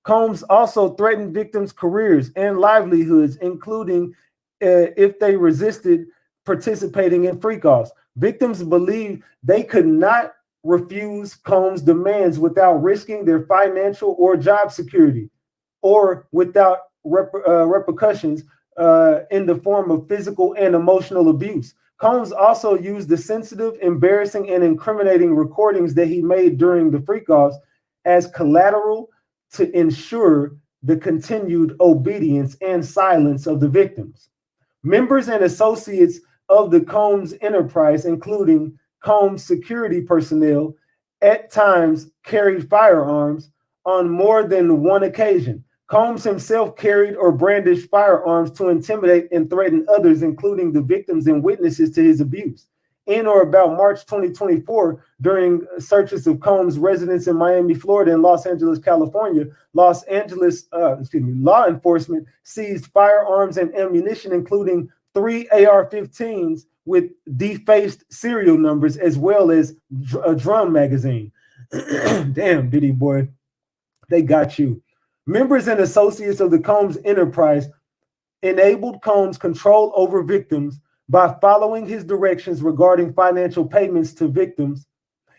Speaker 16: Combs also threatened victims' careers and livelihoods, including if they resisted participating in freak-offs. Victims believed they could not refuse Combs' demands without risking their financial or job security, or without repercussions in the form of physical and emotional abuse. Combs also used the sensitive, embarrassing, and incriminating recordings that he made during the freak-offs as collateral to ensure the continued obedience and silence of the victims. Members and associates of the Combs enterprise, including Combs security personnel, at times carried firearms on more than one occasion. Combs himself carried or brandished firearms to intimidate and threaten others, including the victims and witnesses to his abuse. In or about March 2024, during searches of Combs' residence in Miami, Florida, and Los Angeles, California, law enforcement seized firearms and ammunition, including 3 AR-15s with defaced serial numbers, as well as a drum magazine. Damn, Diddy boy, they got you. Members and associates of the Combs enterprise enabled Combs' control over victims by following his directions regarding financial payments to victims,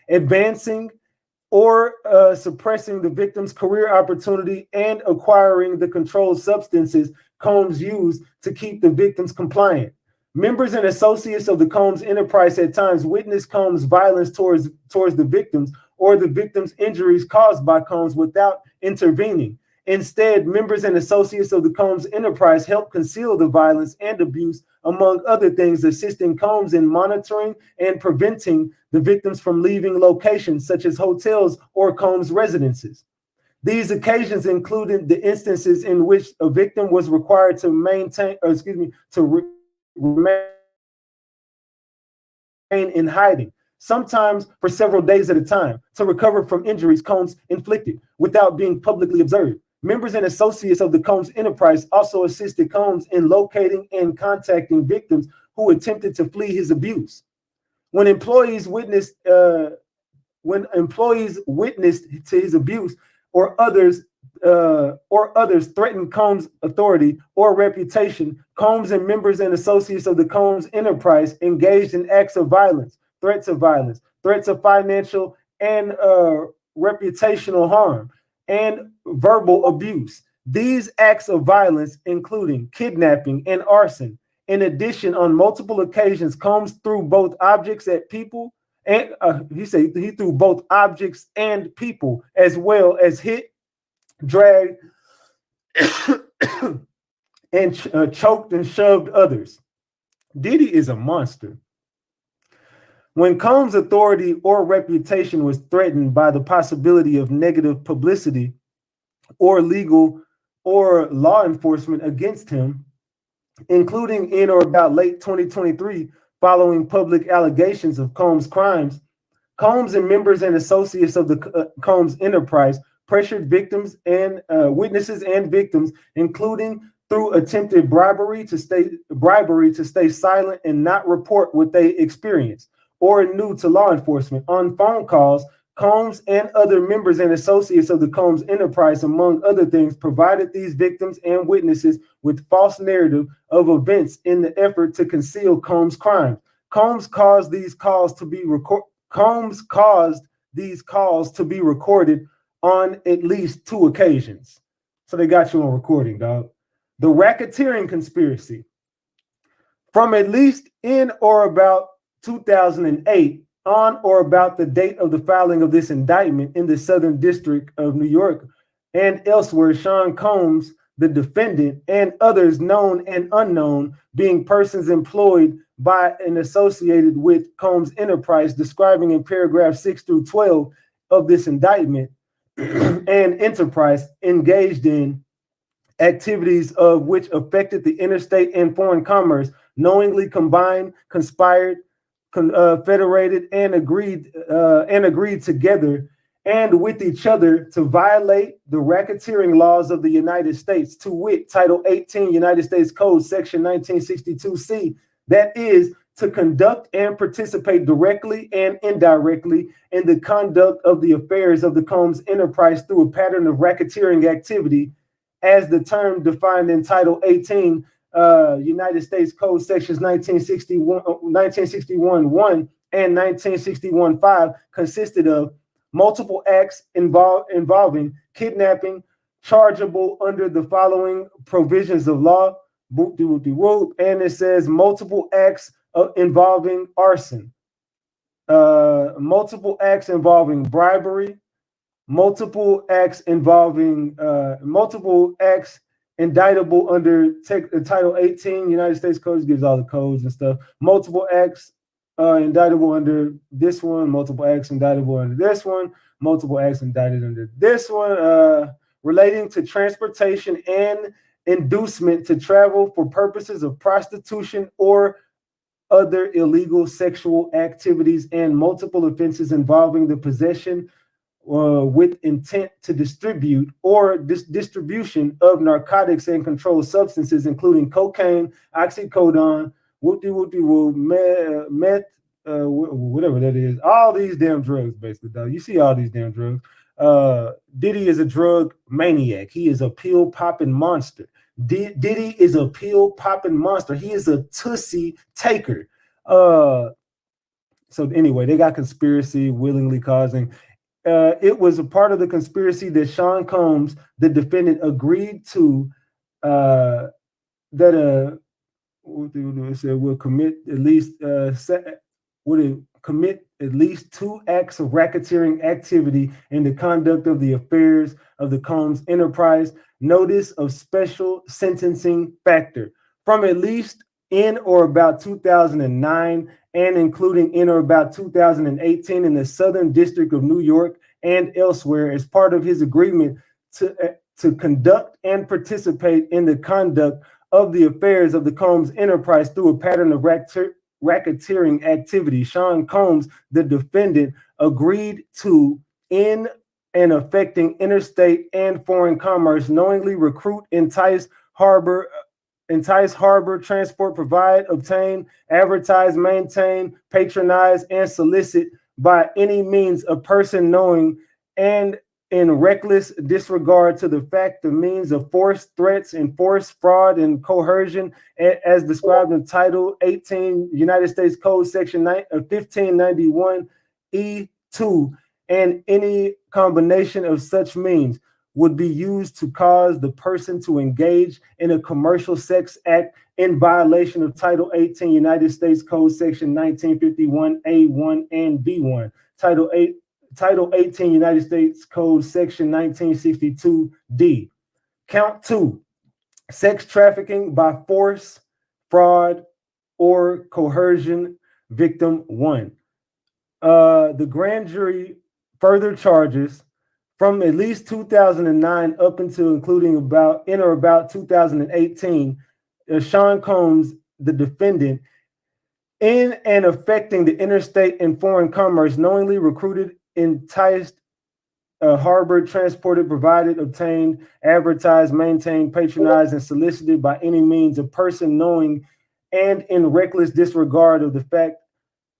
Speaker 16: advancing or suppressing the victim's career opportunity, and acquiring the controlled substances Combs used to keep the victims compliant. Members and associates of the Combs enterprise at times witnessed Combs' violence towards the victims or the victims' injuries caused by Combs without intervening. Instead, members and associates of the Combs enterprise helped conceal the violence and abuse, among other things, assisting Combs in monitoring and preventing the victims from leaving locations such as hotels or Combs residences. These occasions included the instances in which a victim was required to remain in hiding, sometimes for several days at a time, to recover from injuries Combs inflicted without being publicly observed. Members and associates of the Combs enterprise also assisted Combs in locating and contacting victims who attempted to flee his abuse. When employees witnessed to his abuse, or others or others threaten Combs' authority or reputation, Combs and members and associates of the Combs enterprise engaged in acts of violence, threats of financial and reputational harm, and verbal abuse. These acts of violence, including kidnapping and arson. In addition, on multiple occasions, Combs threw both objects at people, and he threw both objects and people, as well as hit, dragged, and choked and shoved others. Diddy is a monster. When Combs' authority or reputation was threatened by the possibility of negative publicity or legal or law enforcement against him, including in or about late 2023, following public allegations of Combs' crimes, Combs and members and associates of the Combs enterprise pressured victims and witnesses and victims, including through attempted bribery to stay silent and not report what they experienced or knew to law enforcement. On phone calls, Combs and other members and associates of the Combs enterprise, among other things, provided these victims and witnesses with false narrative of events in the effort to conceal Combs' crimes. Combs caused these calls to be recorded on at least 2 occasions. So they got you on recording, dog. The racketeering conspiracy. From at least in or about 2008, on or about the date of the filing of this indictment in the Southern District of New York and elsewhere, Sean Combs, the defendant, and others known and unknown, being persons employed by and associated with Combs Enterprise, describing in paragraph 6 through 12 of this indictment, and enterprise engaged in activities of which affected the interstate and foreign commerce, knowingly combined, conspired, federated, and agreed together and with each other to violate the racketeering laws of the United States, to wit, Title 18 United States Code, Section 1962C, that is, to conduct and participate directly and indirectly in the conduct of the affairs of the Combs enterprise through a pattern of racketeering activity, as the term defined in Title 18 United States Code Sections 1961(1) and 1961(5) consisted of multiple acts involving kidnapping, chargeable under the following provisions of law, and it says multiple acts involving arson, multiple acts involving bribery, multiple acts indictable under Title 18 United States Code, gives all the codes and stuff. Multiple acts indictable under this one, multiple acts indictable under this one, multiple acts indicted under this one, relating to transportation and inducement to travel for purposes of prostitution or other illegal sexual activities, and multiple offenses involving the possession with intent to distribute or distribution of narcotics and controlled substances, including cocaine, oxycodone, meth, whatever that is. All these damn drugs, basically, though. You see all these damn drugs. Diddy is a drug maniac. He is a pill popping monster. Diddy is a pill popping monster. He is a tussy taker. So anyway, they got conspiracy, willingly causing. It was a part of the conspiracy that Sean Combs, the defendant, agreed to that will commit at least 2 acts of racketeering activity in the conduct of the affairs of the Combs enterprise. Notice of special sentencing factor. From at least in or about 2009 and including in or about 2018 in the Southern District of New York and elsewhere, as part of his agreement to conduct and participate in the conduct of the affairs of the Combs enterprise through a pattern of racketeering activity. Sean Combs, the defendant, agreed to, in and affecting interstate and foreign commerce, knowingly recruit, entice, harbor, transport, provide, obtain, advertise, maintain, patronize, and solicit by any means a person knowing and in reckless disregard to the fact, the means of force, threats, and force, fraud, and coercion, as described in Title 18 United States Code Section 1591 E2, and any combination of such means would be used to cause the person to engage in a commercial sex act in violation of Title 18 United States Code Section 1951 A1 and B1, Title 18 United States Code Section 1962 D. Count 2, sex trafficking by force, fraud, or coercion, victim 1. The grand jury further charges from at least 2009 up until including about 2018, Sean Combs, the defendant, in and affecting the interstate and foreign commerce, knowingly recruited, enticed, harbored, transported, provided, obtained, advertised, maintained, patronized, and solicited by any means a person knowing and in reckless disregard of the fact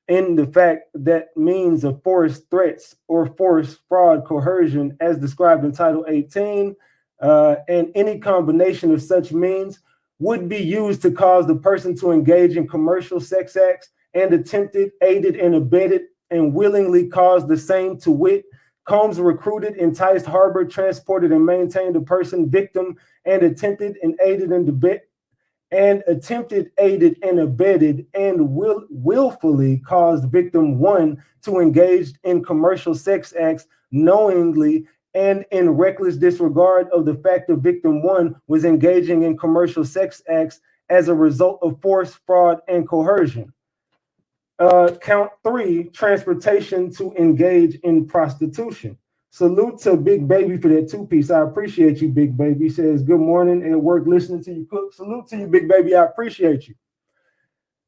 Speaker 16: that means of force, threats, or force, fraud, coercion, as described in Title 18, and any combination of such means would be used to cause the person to engage in commercial sex acts and attempted, aided, and abetted, and willingly caused the same, to wit, Combs recruited, enticed, harbored, transported, and maintained a person, victim, and attempted, and aided, and abetted, and willfully caused victim 1 to engage in commercial sex acts knowingly and in reckless disregard of the fact that victim 1 was engaging in commercial sex acts as a result of force, fraud, and coercion. Count 3, transportation to engage in prostitution. Salute to Big Baby for that 2-piece. I appreciate you, Big Baby. He says, good morning at work listening to you cook. Salute to you, Big Baby. I appreciate you.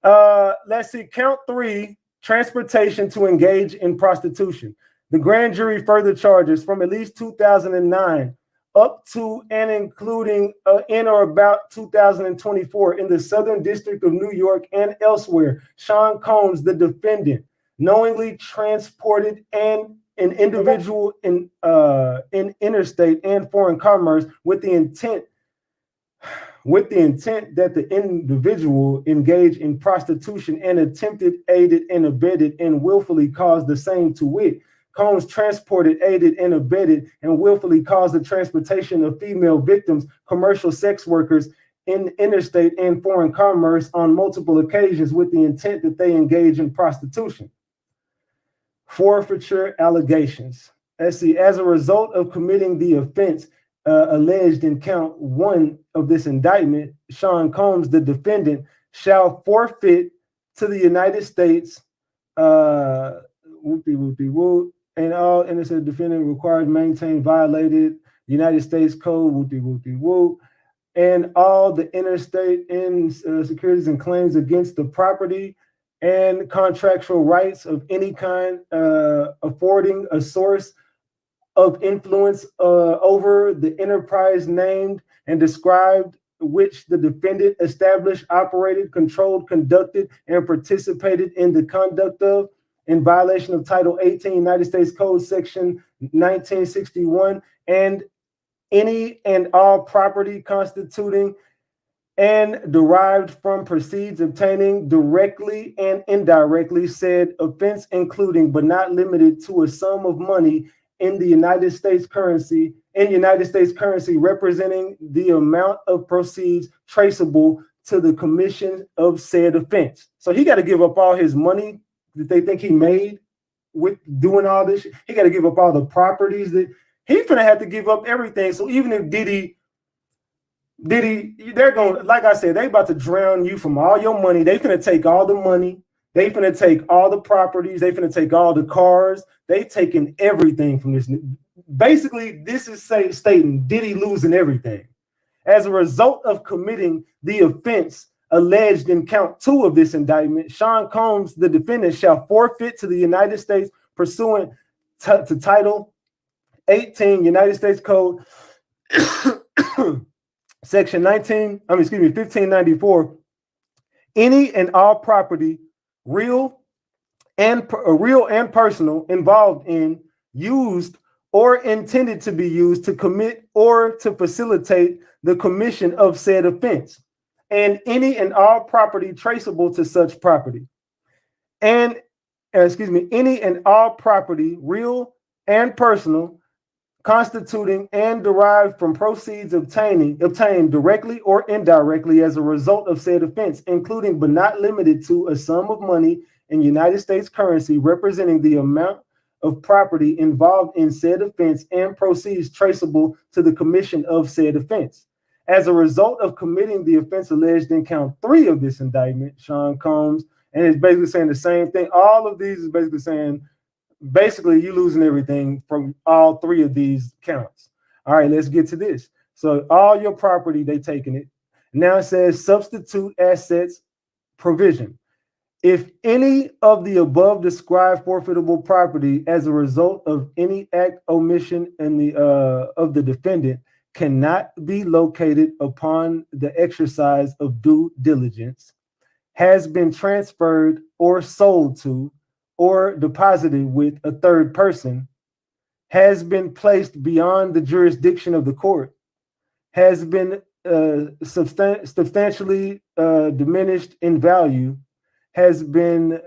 Speaker 16: Let's see. Count 3, transportation to engage in prostitution. The grand jury further charges from at least 2009 up to and including in or about 2024 in the Southern District of New York and elsewhere, Sean Combs, the defendant, knowingly transported an individual in interstate and foreign commerce with the intent that the individual engage in prostitution and attempted, aided, and abetted, and willfully caused the same, to wit, Combs transported, aided, and abetted, and willfully caused the transportation of female victims, commercial sex workers, in interstate and foreign commerce on multiple occasions with the intent that they engage in prostitution. Forfeiture allegations. As a result of committing the offense alleged in count 1 of this indictment, Sean Combs, the defendant, shall forfeit to the United States, and all innocent defendant required to maintain violated United States Code, and all the interstate and securities and claims against the property and contractual rights of any kind, affording a source of influence over the enterprise named and described, which the defendant established, operated, controlled, conducted, and participated in the conduct of, in violation of Title 18 United States Code Section 1961, and any and all property constituting and derived from proceeds obtaining directly and indirectly said offense, including but not limited to a sum of money in the United States currency, representing the amount of proceeds traceable to the commission of said offense. So he got to give up all his money that they think he made with doing all this. He got to give up all the properties that he's gonna have to give up everything. So even if Diddy, they're going, like I said, they about to drown you from all your money. They finna take all the money. They finna take all the properties. They finna take all the cars. They taking everything from this. Basically, this is stating Diddy losing everything. As a result of committing the offense alleged in count 2 of this indictment, Sean Combs, the defendant, shall forfeit to the United States pursuant to Title 18 United States Code Section 1594, any and all property, real and personal, involved in, used, or intended to be used to commit or to facilitate the commission of said offense, and any and all property traceable to such property, and any and all property, real and personal, constituting and derived from proceeds obtained directly or indirectly as a result of said offense, including but not limited to a sum of money in United States currency representing the amount of property involved in said offense and proceeds traceable to the commission of said offense. As a result of committing the offense alleged in count 3 of this indictment, Sean Combs, and it's basically saying the same thing. All of these is basically saying, basically you losing everything from all 3 of these counts. All right, let's get to this. So all your property, they taking it. Now it says substitute assets provision. If any of the above described forfeitable property as a result of any act, omission, of the defendant cannot be located upon the exercise of due diligence, has been transferred or sold to or deposited with a third person, has been placed beyond the jurisdiction of the court, has been substantially diminished in value, has been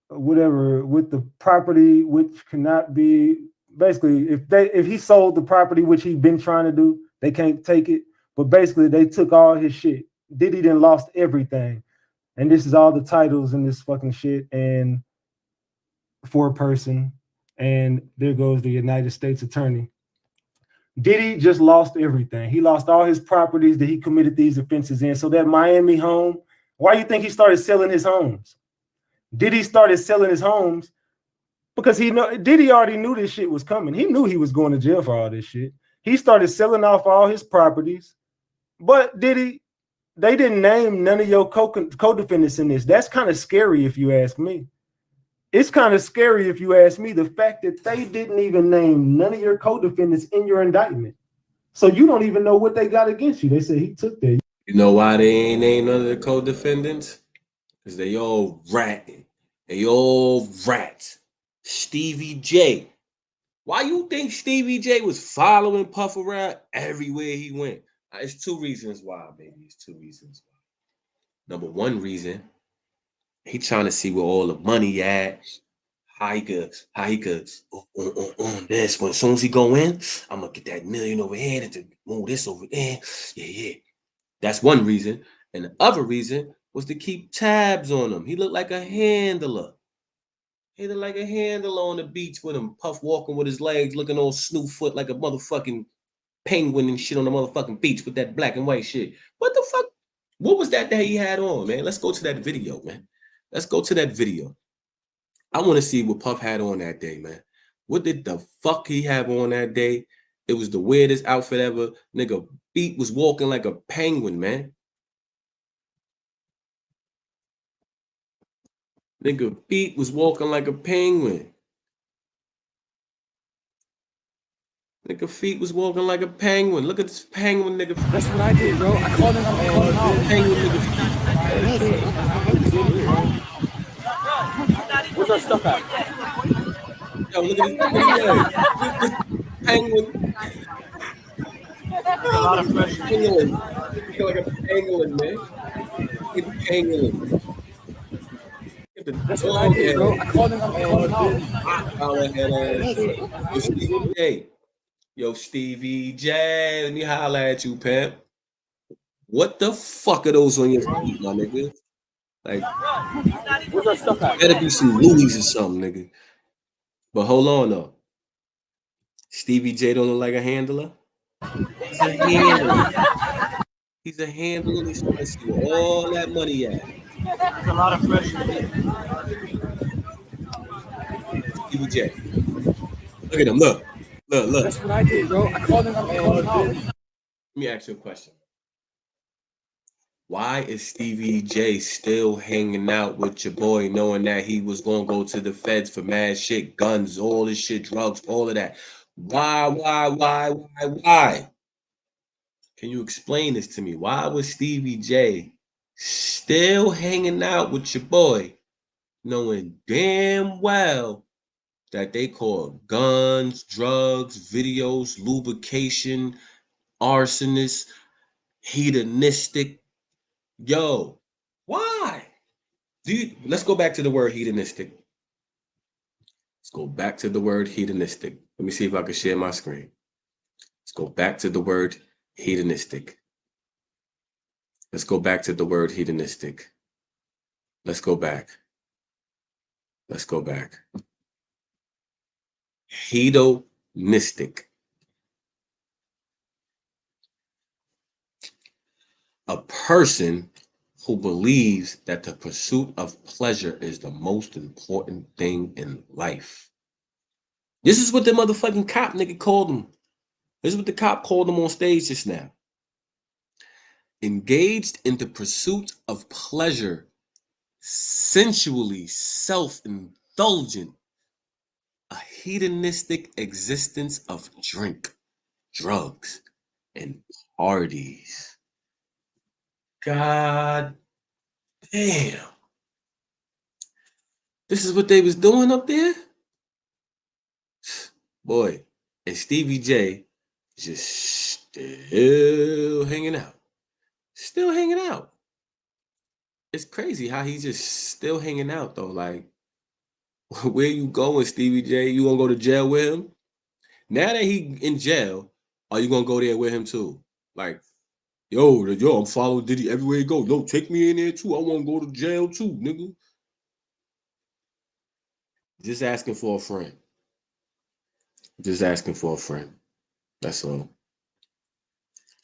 Speaker 16: whatever with the property which cannot be, basically if he sold the property which he'd been trying to do, they can't take it. But basically they took all his shit. Diddy then lost everything. And this is all the titles in this fucking shit, and 4-person, and there goes the United States attorney. Diddy just lost everything. He lost all his properties that he committed these offenses in. So that Miami home, why do you think he started selling his homes? Diddy started selling his homes because Diddy already knew this shit was coming. He knew he was going to jail for all this shit. He started selling off all his properties. But Diddy, they didn't name none of your co-defendants in this. That's kind of scary if you ask me. It's kind of scary if you ask me, the fact that they didn't even name none of your co-defendants in your indictment. So you don't even know what they got against you. They say he took that.
Speaker 2: You know why they ain't named none of the co-defendants? Because they all ratting. They all rats. Stevie J. Why you think Stevie J was following Puff around everywhere he went? It's 2 reasons why, baby. It's 2 reasons why. Number 1 reason, he trying to see where all the money at. How he could on this. When as soon as he go in, I'm gonna get that million over here to move this over there. Yeah. That's 1 reason. And the other reason was to keep tabs on him. He looked like a handler. He looked like a handler on the beach with him, Puff walking with his legs, looking all snoot foot like a motherfucking penguin and shit on the motherfucking beach with that black and white shit. What the fuck? What was that he had on, man? Let's go to that video, man. Let's go to that video. I want to see what Puff had on that day, man. What did the fuck he have on that day? It was the weirdest outfit ever. Nigga, Beat was walking like a penguin, man. Nigga, Beat was walking like a penguin. Nigga, Feet was walking like a penguin. Look at this penguin, nigga.
Speaker 17: That's what I did, bro. I called him out.
Speaker 2: Penguin, nigga.
Speaker 17: Where's our stuff at?
Speaker 2: Yo, look at this penguin.
Speaker 17: There's a lot of pressure.
Speaker 2: Penguin. You feel like a penguin, man. Look at the penguin.
Speaker 17: That's what I did, bro. I called him out.
Speaker 2: Yo, Stevie J, let me holler at you, pimp. What the fuck are those on your feet, my nigga? Like,
Speaker 17: where's our stuff at?
Speaker 2: Better be some Louis or something, nigga. But hold on, though. Stevie J don't look like a handler? He's a handler. He's a handler. He's trying to see where all that money at.
Speaker 17: There's a lot of pressure.
Speaker 2: Stevie J. Look at him. Look.
Speaker 17: That's what I did, bro. I called him out.
Speaker 2: Let me ask you a question. Why is Stevie J still hanging out with your boy knowing that he was going to go to the feds for mad shit, guns, all this shit, drugs, all of that? Why? Can you explain this to me? Why was Stevie J still hanging out with your boy knowing damn well that they call guns, drugs, videos, lubrication, arsonist, hedonistic. Yo, why? Let's go back to the word hedonistic. Let's go back to the word hedonistic. Let me see if I can share my screen. Let's go back to the word hedonistic. Let's go back to the word hedonistic. Let's go back. Let's go back. Hedonistic. A person who believes that the pursuit of pleasure is the most important thing in life. This is what the motherfucking cop nigga called him. This is what the cop called him on stage just now. Engaged in the pursuit of pleasure, sensually self-indulgent, a hedonistic existence of drink, drugs, and parties. God damn. This is what they was doing up there? Boy, and Stevie J just still hanging out. Still hanging out. It's crazy how he's just still hanging out though. Like, where you going, Stevie J? You gonna go to jail with him? Now that he in jail, are you gonna go there with him too? Like, yo, I'm following Diddy everywhere he go. Yo, take me in there too. I wanna go to jail too, nigga. Just asking for a friend. Just asking for a friend. That's all.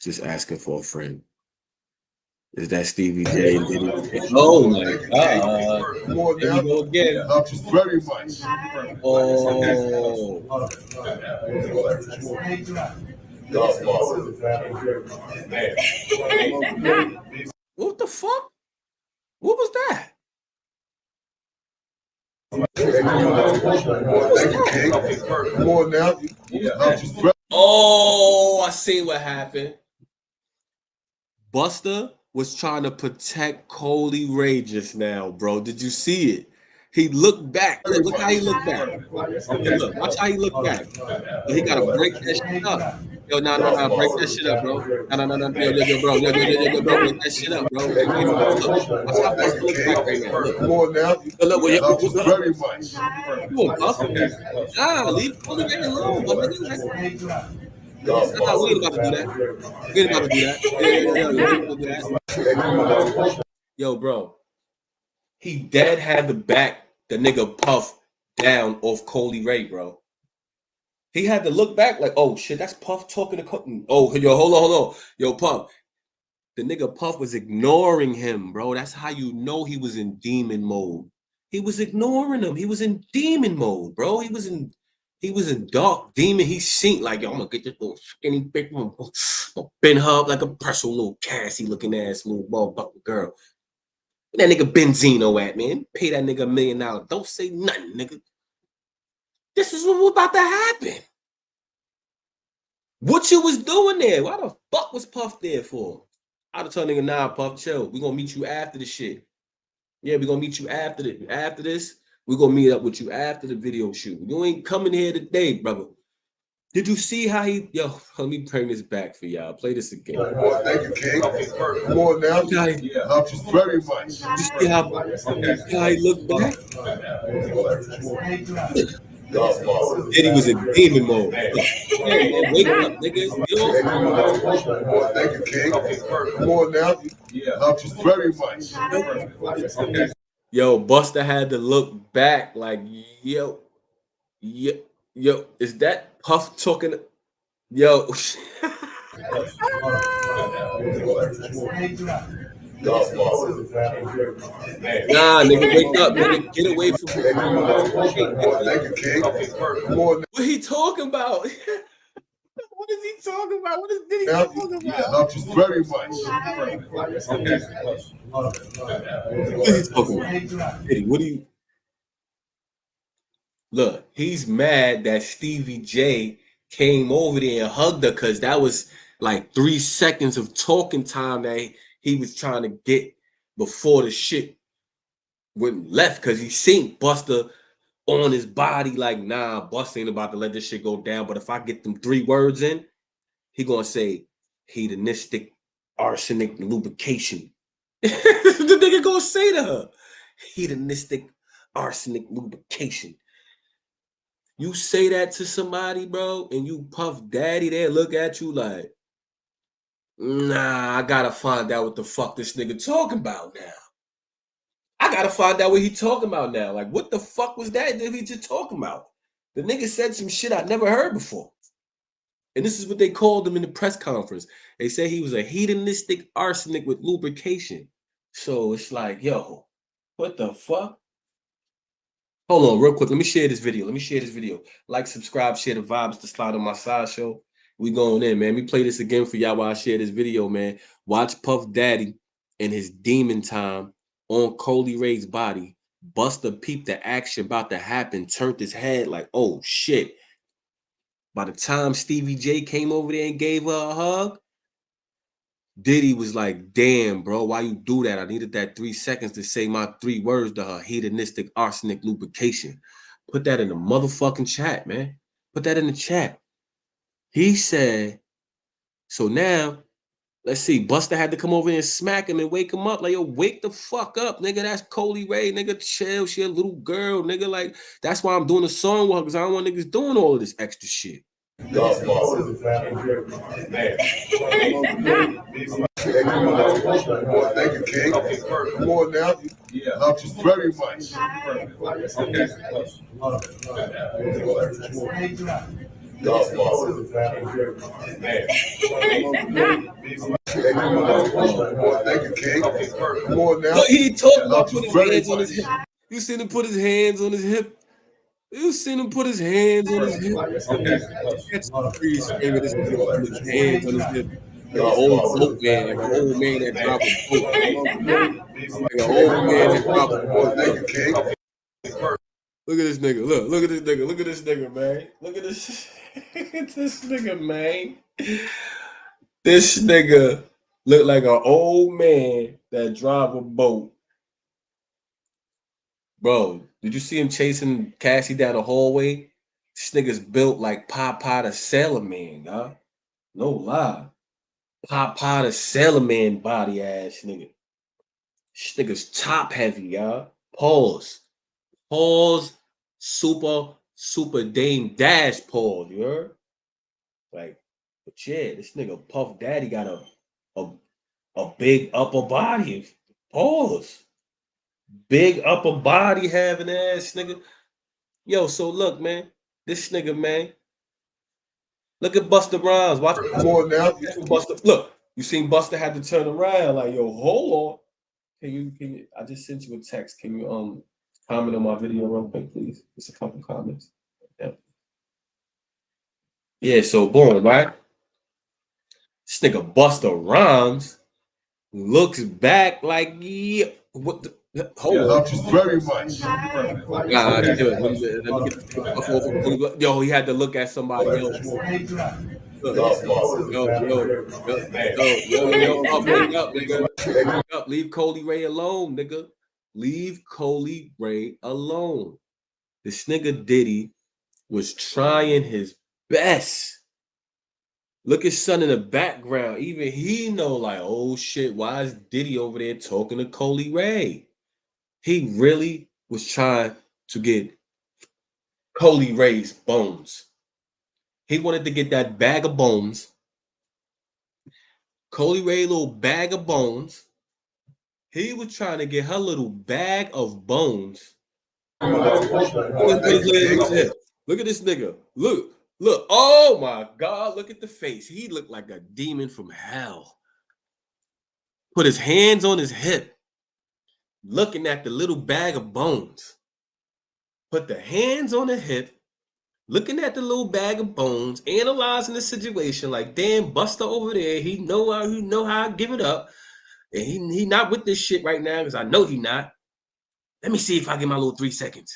Speaker 2: Just asking for a friend. Is that Stevie J and Diddy? Oh my God. Here we go again.
Speaker 17: Very much.
Speaker 2: Oh. What the fuck? What was that? Oh, I see what happened. Buster was trying to protect Coley Ray just now, bro. Did you see it? He looked back. Look how he looked back. Look, watch how he looked back. He gotta break that shit up. Yo, no, break that shit up, bro. No, yo, bro, bro, break that shit up, bro. Look, watch how Buster looks back right now. Look,
Speaker 17: Very much.
Speaker 2: Come on, Buster. Nah, leave Coley Ray alone, my nigga. Nah, we ain't about to do that. We ain't about to do that. Yo, bro. He dead had to back the nigga Puff down off Coley Ray, bro. He had to look back like, oh shit, that's Puff talking to oh, yo, hold on. Yo, Puff. The nigga Puff was ignoring him, bro. That's how you know he was in demon mode. He was ignoring him. He was in demon mode, bro. He was in dark demon. He seen like, yo, I'm gonna get this little skinny bitch, I'm gonna bend her up like a pretzel, little Cassie looking ass, little motherfucking girl. Where that nigga Benzino at, man? Pay that nigga $1 million. Don't say nothing, nigga. This is what was about to happen. What you was doing there? Why the fuck was Puff there for? I'd have told nigga, nah, Puff, chill. We gonna meet you after the shit. Yeah, we gonna meet you after this. We gonna meet up with you after the video shoot. You ain't coming here today, brother. Did you see how yo, let me bring this back for y'all. Play this again.
Speaker 17: Thank you, King. Come on now. Love you very much.
Speaker 2: You see how he looked back? Diddy was in demon mode. Hey, man, wake up, nigga.
Speaker 17: Thank you, King. Come on now. Love you very much.
Speaker 2: Yo, Buster had to look back like, yo, is that Puff talking? Yo. Nah, nigga, wake up, nigga. Get away from me. What he talking about? What is he talking about? What is Diddy talking about?
Speaker 17: Love you very much.
Speaker 2: What is he talking about? Diddy, what do you... Look, he's mad that Stevie J came over there and hugged her because that was like 3 seconds of talking time that he was trying to get before the shit went left because he seen Buster on his body like, nah, Bust ain't about to let this shit go down. But if I get them 3 words in, he gonna say hedonistic, arsenic, lubrication. The nigga gonna say to her, hedonistic, arsenic, lubrication. You say that to somebody, bro, and you Puff Daddy, they look at you like, nah, I gotta find out what the fuck this nigga talking about now. I gotta find out what he talking about now. Like, what the fuck was that he just talking about? The nigga said some shit I never heard before. And this is what they called him in the press conference. They said he was a hedonistic arsenic with lubrication. So it's like, yo, what the fuck? Hold on real quick. Let me share this video. Like, subscribe, share the vibes to Slide on My Side Show. We going in, man. Let me play this again for y'all while I share this video, man. Watch Puff Daddy and his demon time on Coley Ray's body. Busta peeped the action about to happen, turned his head like, oh shit. By the time Stevie J came over there and gave her a hug, Diddy was like, damn, bro, why you do that? I needed that 3 seconds to say my 3 words to her, hedonistic, arsenic, lubrication. Put that in the motherfucking chat, man. Put that in the chat. He said, so now, let's see, Busta had to come over and smack him and wake him up. Like, yo, wake the fuck up, nigga. That's Coley Ray, nigga. Chill, she a little girl, nigga. Like, that's why I'm doing a song with her, because I don't want niggas doing all of this extra shit.
Speaker 17: Thank you, King. Come on now. Love you very much. Thank you, King. Come on now.
Speaker 2: Look, he talked about putting his hands on his hip. You seen him put his hands on his hip? You seen him put his hands on his hip? That's the freeze finger. This nigga put his hands on his hip. Like an old boat man, like an old man that dropped a boat. Like an old man that dropped a boat. Thank you, King. Look at this nigga. Look at this nigga. Look at this nigga, man. Look at this. Look at this nigga, man. This nigga look like an old man that drive a boat. Bro, did you see him chasing Cassie down the hallway? This nigga's built like Popeye the Sailor Man, y'all. No lie. Popeye the Sailor Man body ass nigga. This nigga's top heavy, y'all. Pause. Super Dame Dash pause, you heard? Like, but yeah, this nigga Puff Daddy got a big upper body. Pause. Big upper body having ass nigga. Yo, so look, man. This nigga, man. Look at Busta Rhymes. Watch.
Speaker 17: Come on now.
Speaker 2: Busta. Look, you seen Busta had to turn around. Like, yo, hold on. Can you? I just sent you a text. Can you comment on my video real quick, please? Just a couple comments. Yeah. So boom, right? This nigga Busta Rhymes looks back like, yeah. What the? Hold on.
Speaker 17: Love you very much.
Speaker 2: Yo, he had to look at somebody else. Leave Coley Ray alone, nigga. Leave Coley Ray alone. This nigga Diddy was trying his best. Look at son in the background. Even he know like, oh shit, why is Diddy over there talking to Coley Ray? He really was trying to get Coley Ray's bones. He wanted to get that bag of bones. Coley Ray little bag of bones. He was trying to get her little bag of bones. Look at this nigga. Look. Oh my God. Look at the face. He looked like a demon from hell. Put his hands on his hip. Looking at the little bag of bones. Put the hands on the hip. Looking at the little bag of bones. Analyzing the situation. Like, damn, Busta over there. He know how I give it up. And he not with this shit right now because I know he not. Let me see if I get my little 3 seconds.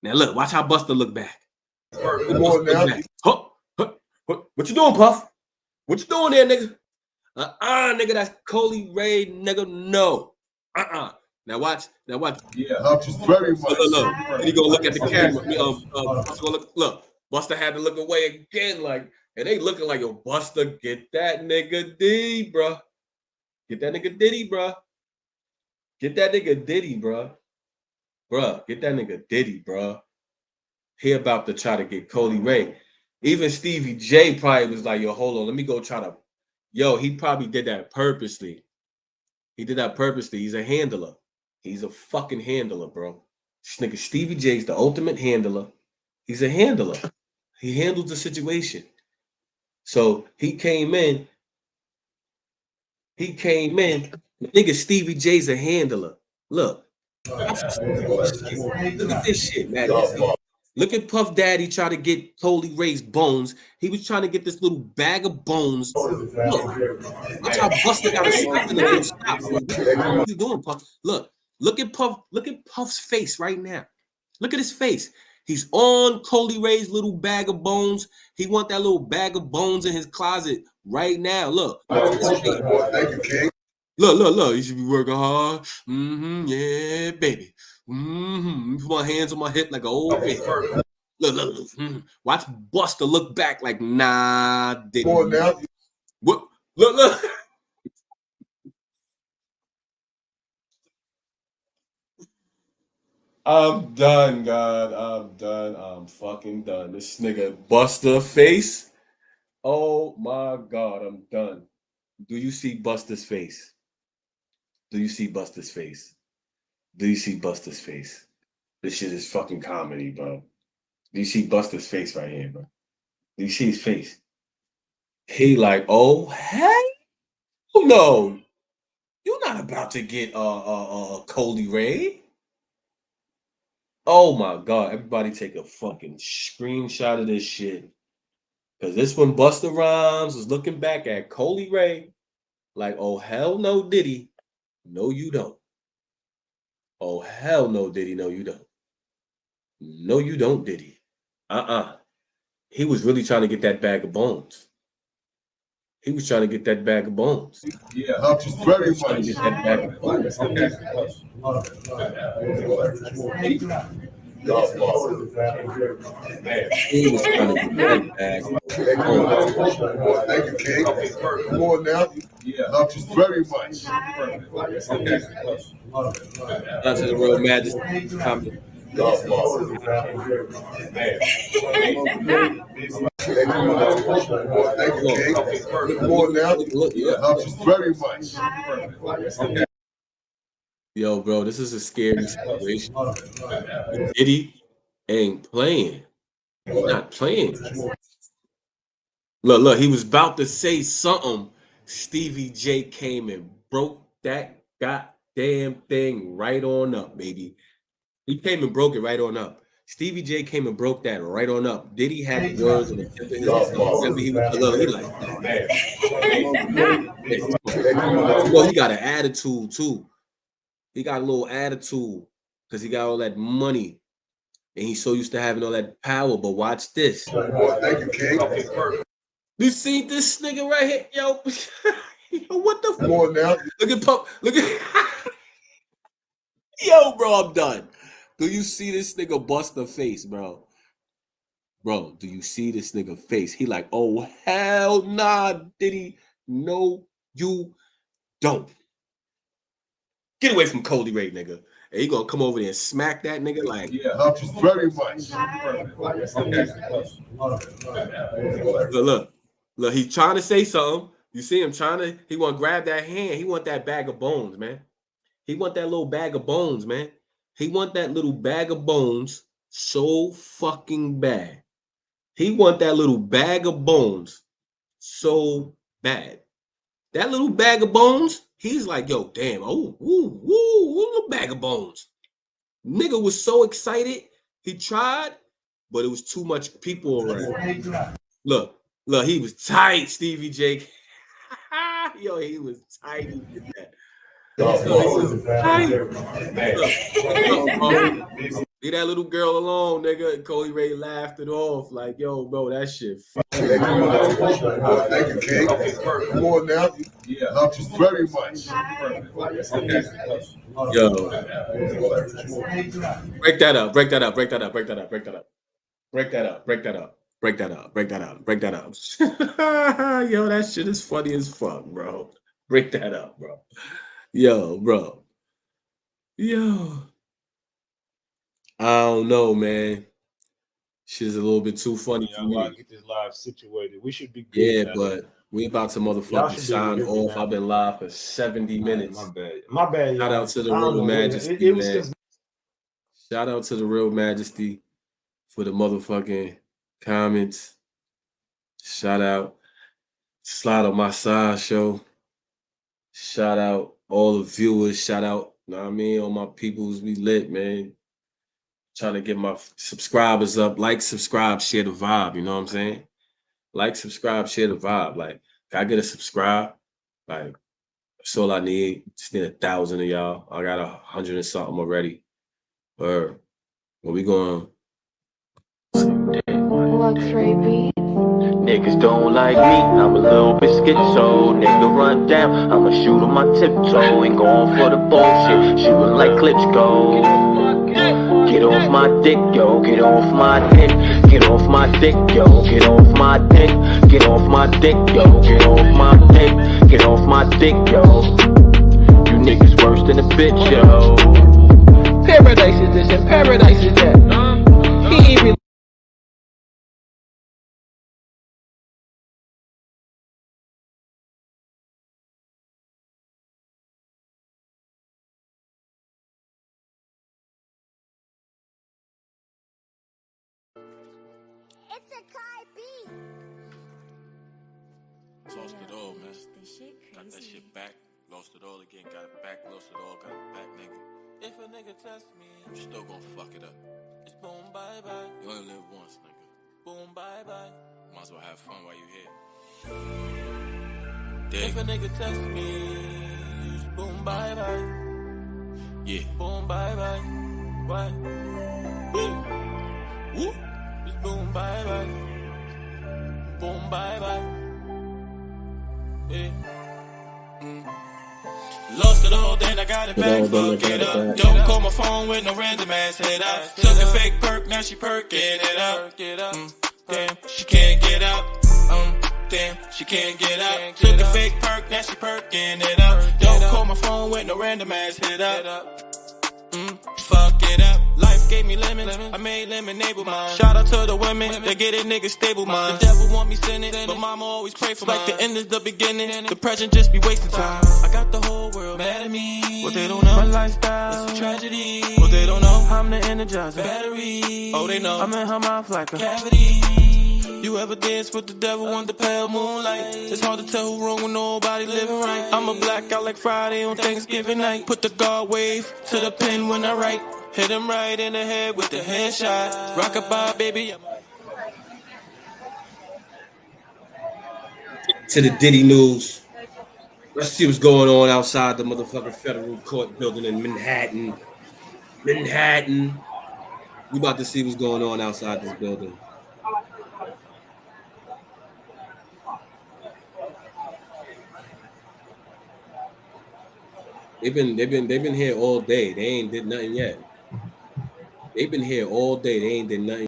Speaker 2: Now look, watch how Busta look back. What you doing, Puff? What you doing there, nigga? Nigga, that's Coley Ray, nigga. No. Now watch.
Speaker 17: Yeah, helps you very much.
Speaker 2: Look. And he gonna look at the camera. Buster gonna look. Buster had to look away again, like, and they looking like, yo, Buster, get that nigga Diddy, bro. Get that nigga Diddy, bro. Get that nigga Diddy, bro. Bruh, get that nigga Diddy, bro. He about to try to get Cody Ray. Even Stevie J probably was like, yo, hold on, let me go try to. Yo, he probably did that purposely. He did that purposely. He's a handler. He's a fucking handler, bro. This nigga Stevie J's the ultimate handler. He's a handler. He handles the situation. So he came in. Nigga Stevie J's a handler. Look. Look at this shit, man. Look at Puff Daddy try to get Cody Ray's bones. He was trying to get this little bag of bones. Look, watch how Buster got a stop in the stop. What are you doing, Puff? Look at Puff. Look at Puff's face right now. Look at his face. He's on Cody Ray's little bag of bones. He want that little bag of bones in his closet right now. Look. Look. You should be working hard. Yeah, baby. Put my hands on my hip like an old baby. Look. Watch Buster look back like, nah, Diddy. What? Look. I'm done, God. I'm done. I'm fucking done. This nigga Buster face. Oh my God, I'm done. Do you see Buster's face? Do you see Buster's face? Do you see Buster's face? This shit is fucking comedy, bro. Do you see Buster's face right here, bro? Do you see his face? He like, oh, hell no. You're not about to get Cody Ray. Oh my God. Everybody take a fucking screenshot of this shit. Because this one, Busta Rhymes was looking back at Cody Ray like, oh, hell no, Diddy. No, you don't. Oh, hell no, Diddy. No, you don't. No, you don't, Diddy. He was really trying to get that bag of bones. He was trying to get that bag of bones.
Speaker 17: Yeah, helps you very much.
Speaker 2: Get that bag of bones. He was trying to get that bag of bones.
Speaker 17: Thank you, King. Come on now. Yeah, helps you very much.
Speaker 2: That's the real majesty.
Speaker 17: Thank you, King. Come on now. Yeah, helps you very much.
Speaker 2: Yo, bro, this is a scary situation. Diddy ain't playing. He's not playing. Look, he was about to say something. Stevie J came and broke that goddamn thing right on up, baby. He came and broke it right on up. Stevie J came and broke that right on up. Diddy had the words on the tip of his tongue. He like, well, he got an attitude too. He got a little attitude because he got all that money and he's so used to having all that power. But watch this.
Speaker 17: Thank you, King.
Speaker 2: You see this nigga right here? Yo, yo, what the fuck?
Speaker 17: Come on now.
Speaker 2: Look at Pup. Look at yo, bro, I'm done. Do you see this nigga Buster face, bro? Bro, do you see this nigga face? He like, oh, hell nah, Diddy. No, you don't. Get away from Cody Ray, nigga. And he gonna come over there and smack that nigga like,
Speaker 17: yeah, helps you very much.
Speaker 2: Look, he's trying to say something. You see him he want to grab that hand. He want that bag of bones, man. He want that little bag of bones, man. He want that little bag of bones so fucking bad. He want that little bag of bones so bad. That little bag of bones, he's like, yo, damn, little bag of bones. Nigga was so excited. He tried, but it was too much people around. Look, he was tight, Stevie J. Yo, he was tight. He did that. Leave that little girl alone, nigga. And Cody Ray laughed it off. Like, yo, bro, that shit.
Speaker 17: Thank you, King. Come on now. Yeah. Love you very much.
Speaker 2: Yo. Break that up. Break that up. Break that up. Break that up. Break that up. Break that up. Break that up. Break that up. Break that up. Break that up. Yo, that shit is funny as fuck, bro. Break that up, bro. Yo, bro. Yo. I don't know, man. Shit is a little bit too funny to me.
Speaker 16: Get this live situated. We should be good.
Speaker 2: Yeah,
Speaker 16: now.
Speaker 2: but we about to
Speaker 16: Y'all
Speaker 2: motherfucking
Speaker 16: should be able
Speaker 2: sign
Speaker 16: to hear me
Speaker 2: off.
Speaker 16: now.
Speaker 2: I've been live for 70 minutes.
Speaker 16: My bad. My bad,
Speaker 2: Shout
Speaker 16: y'all.
Speaker 2: out to the
Speaker 16: I don't
Speaker 2: Real
Speaker 16: know.
Speaker 2: Majesty,
Speaker 16: It was
Speaker 2: man.
Speaker 16: just
Speaker 2: Shout out to the Real Majesty for the motherfucking comments. Shout out Slide on My Side show. Shout out all the viewers. Shout out, know what I mean, all my peoples. We lit, man. Trying to get my subscribers up. Like, subscribe, share the vibe. You know what I'm saying? Like, subscribe, share the vibe. Like, I get a subscribe. Like, that's all I need. Just need 1,000 of y'all. I got 100 and something already. Or what we going?
Speaker 18: Luxury beat. Niggas don't like me, I'm a little bit schizo. Nigga run down, I'ma shoot on my tiptoe. Ain't going for the bullshit, shooting like Klitschko. Get off my dick, yo, get off my dick. Get off my dick, yo, get off my dick. Get off my dick, yo, get off my dick. Get off my dick, yo. You niggas worse than a bitch, yo. Paradise is this and paradise is that. He even
Speaker 2: Lost it all, man. Got that shit back. Lost it all again. Got it back. Lost it all. Got it back, nigga.
Speaker 18: If a nigga test me,
Speaker 2: I'm still gonna fuck it up.
Speaker 18: it's boom bye bye.
Speaker 2: You only live once, nigga.
Speaker 18: Boom bye bye.
Speaker 2: Might as well have fun while you here.
Speaker 18: If a nigga test me, it's boom bye bye.
Speaker 2: Yeah.
Speaker 18: Boom bye bye. Why? Boom. Woo. It's boom bye bye. Boom bye bye. Yeah. Lost it all, then I got it back. Fuck it up. Don't call my phone with no random ass hit up. Took a fake perk, now she perking it up. Damn, she can't get out. Damn, she can't get out. Took a fake perk, now she perking it up. Don't call my phone with no random ass hit up. Fuck it up. Life gave me lemons, I made lemonade with mine. Shout out to the women, they get it niggas stable mind. The devil want me sinning, but mama always pray for mine. Like the end is the beginning, the present just be wasting time. I got the whole world mad at me. What they don't know, my lifestyle is a tragedy. What they don't know, I'm the energizer battery. Oh, they know, I'm in her mouth like a cavity. You ever dance with the devil under pale moonlight? It's hard to tell who wrong when nobody living right. I'm a blackout like Friday on Thanksgiving night. Put the guard wave to the pen when I write. Hit him right in the head with the headshot. Rockabye, baby.
Speaker 2: To the Diddy news. Let's see what's going on outside the motherfucking federal court building in Manhattan. Manhattan. We about to see what's going on outside this building. They've been here all day. They ain't did nothing yet. They've been here all day. They ain't did nothing.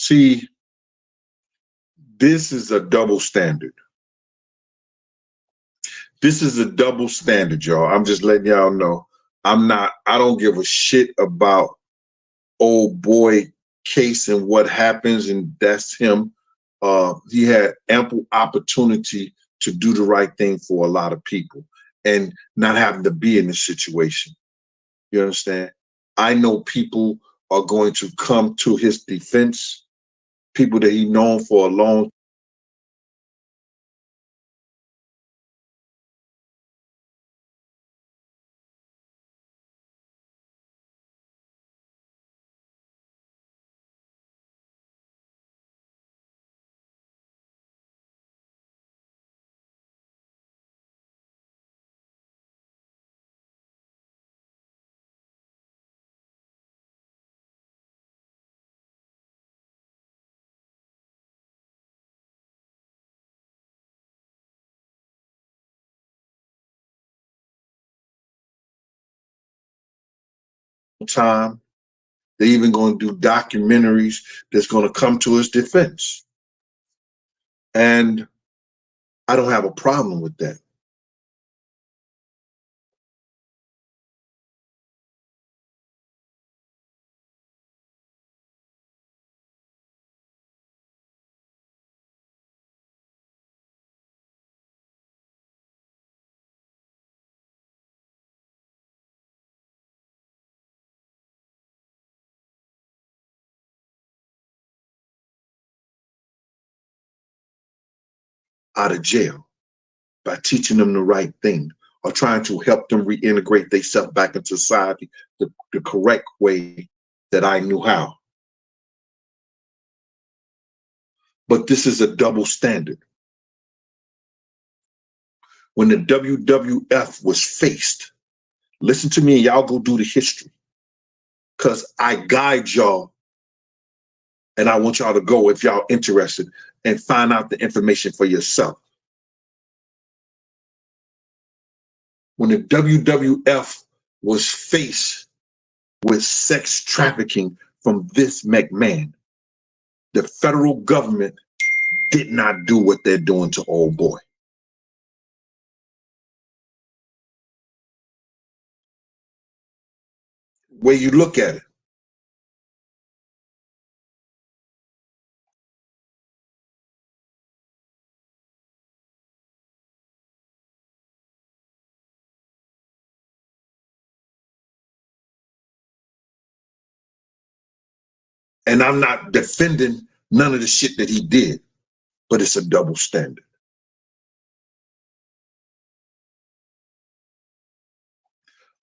Speaker 17: See, this is a double standard. This is a double standard, y'all. I'm just letting y'all know. I don't give a shit about old boy case and what happens, and that's him. He had ample opportunity to do the right thing for a lot of people and not having to be in this situation. You understand? I know people are going to come to his defense, people that he known for a long time. They're even going to do documentaries that's going to come to his defense. And I don't have a problem with that. Out of jail by teaching them the right thing or trying to help them reintegrate themselves back into society the correct way that I knew how. But this is a double standard. When the WWF was faced, listen to me and y'all go do the history, because I guide y'all and I want y'all to go, if y'all interested, and find out the information for yourself. When the WWF was faced with sex trafficking from Vince McMahon, the federal government did not do what they're doing to old boy. Where you look at it. And I'm not defending none of the shit that he did, but it's a double standard.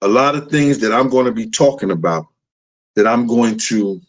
Speaker 17: A lot of things that I'm going to be talking about, that I'm going to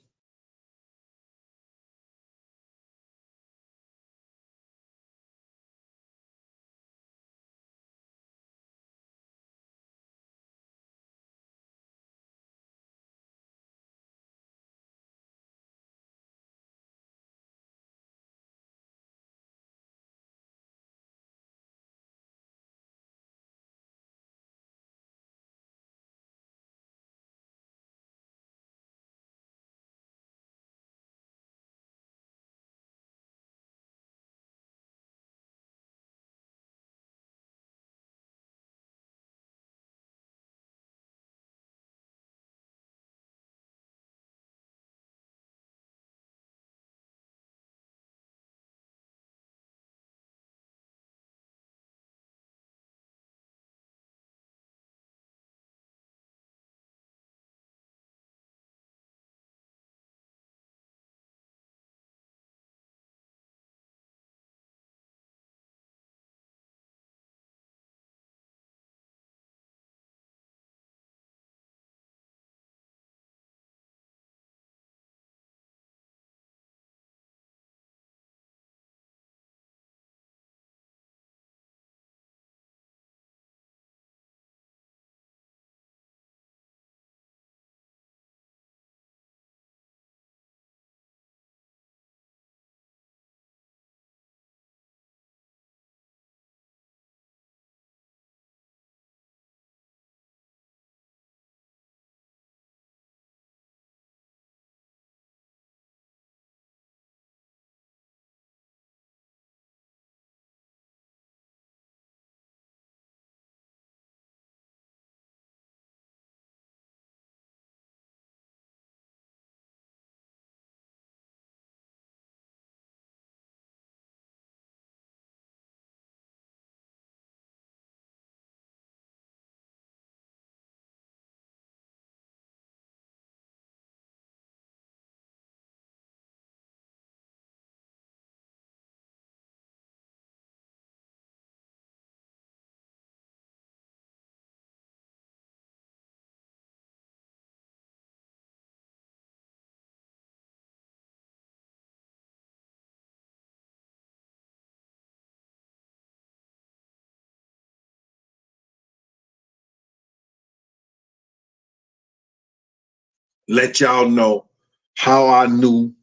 Speaker 17: let y'all know how I knew,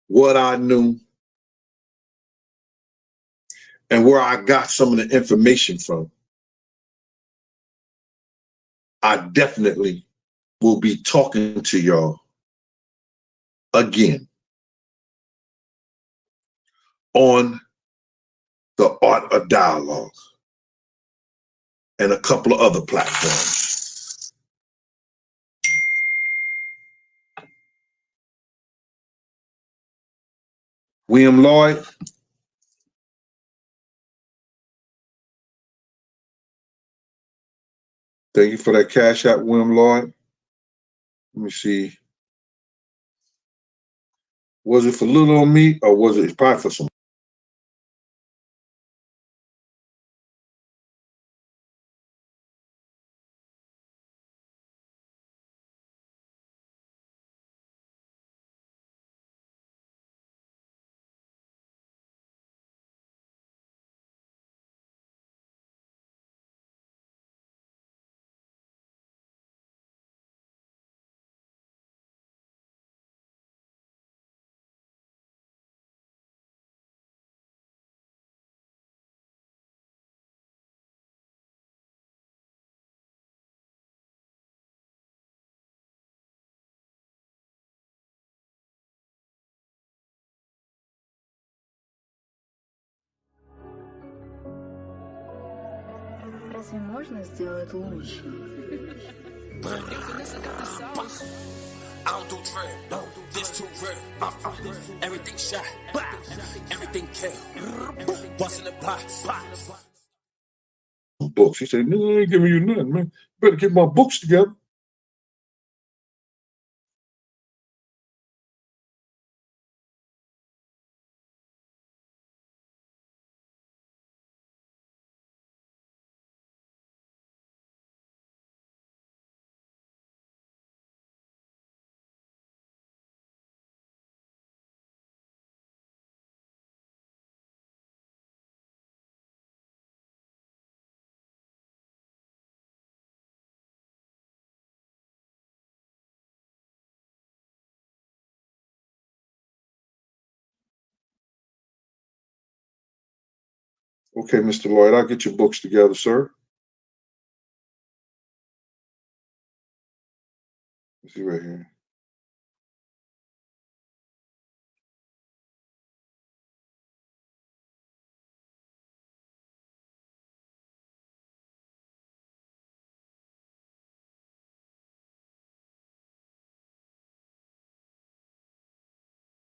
Speaker 17: what I knew, and where I got some of the information from. I definitely will be talking to y'all again on the Art of Dialogue and a couple of other platforms. William Lloyd, thank you for that cash out, William Lloyd. Let me see. Was it for little on me or was it probably for some?
Speaker 19: Разве можно сделать лучше?
Speaker 18: I don't do dread, no, this too rare. Everything shot, everything kill. Busting the blocks.
Speaker 17: Books. He said, no, I ain't giving you nothing, man. Better get my books together. Okay, Mr. Lloyd, I'll get your books together, sir. Let's see right here.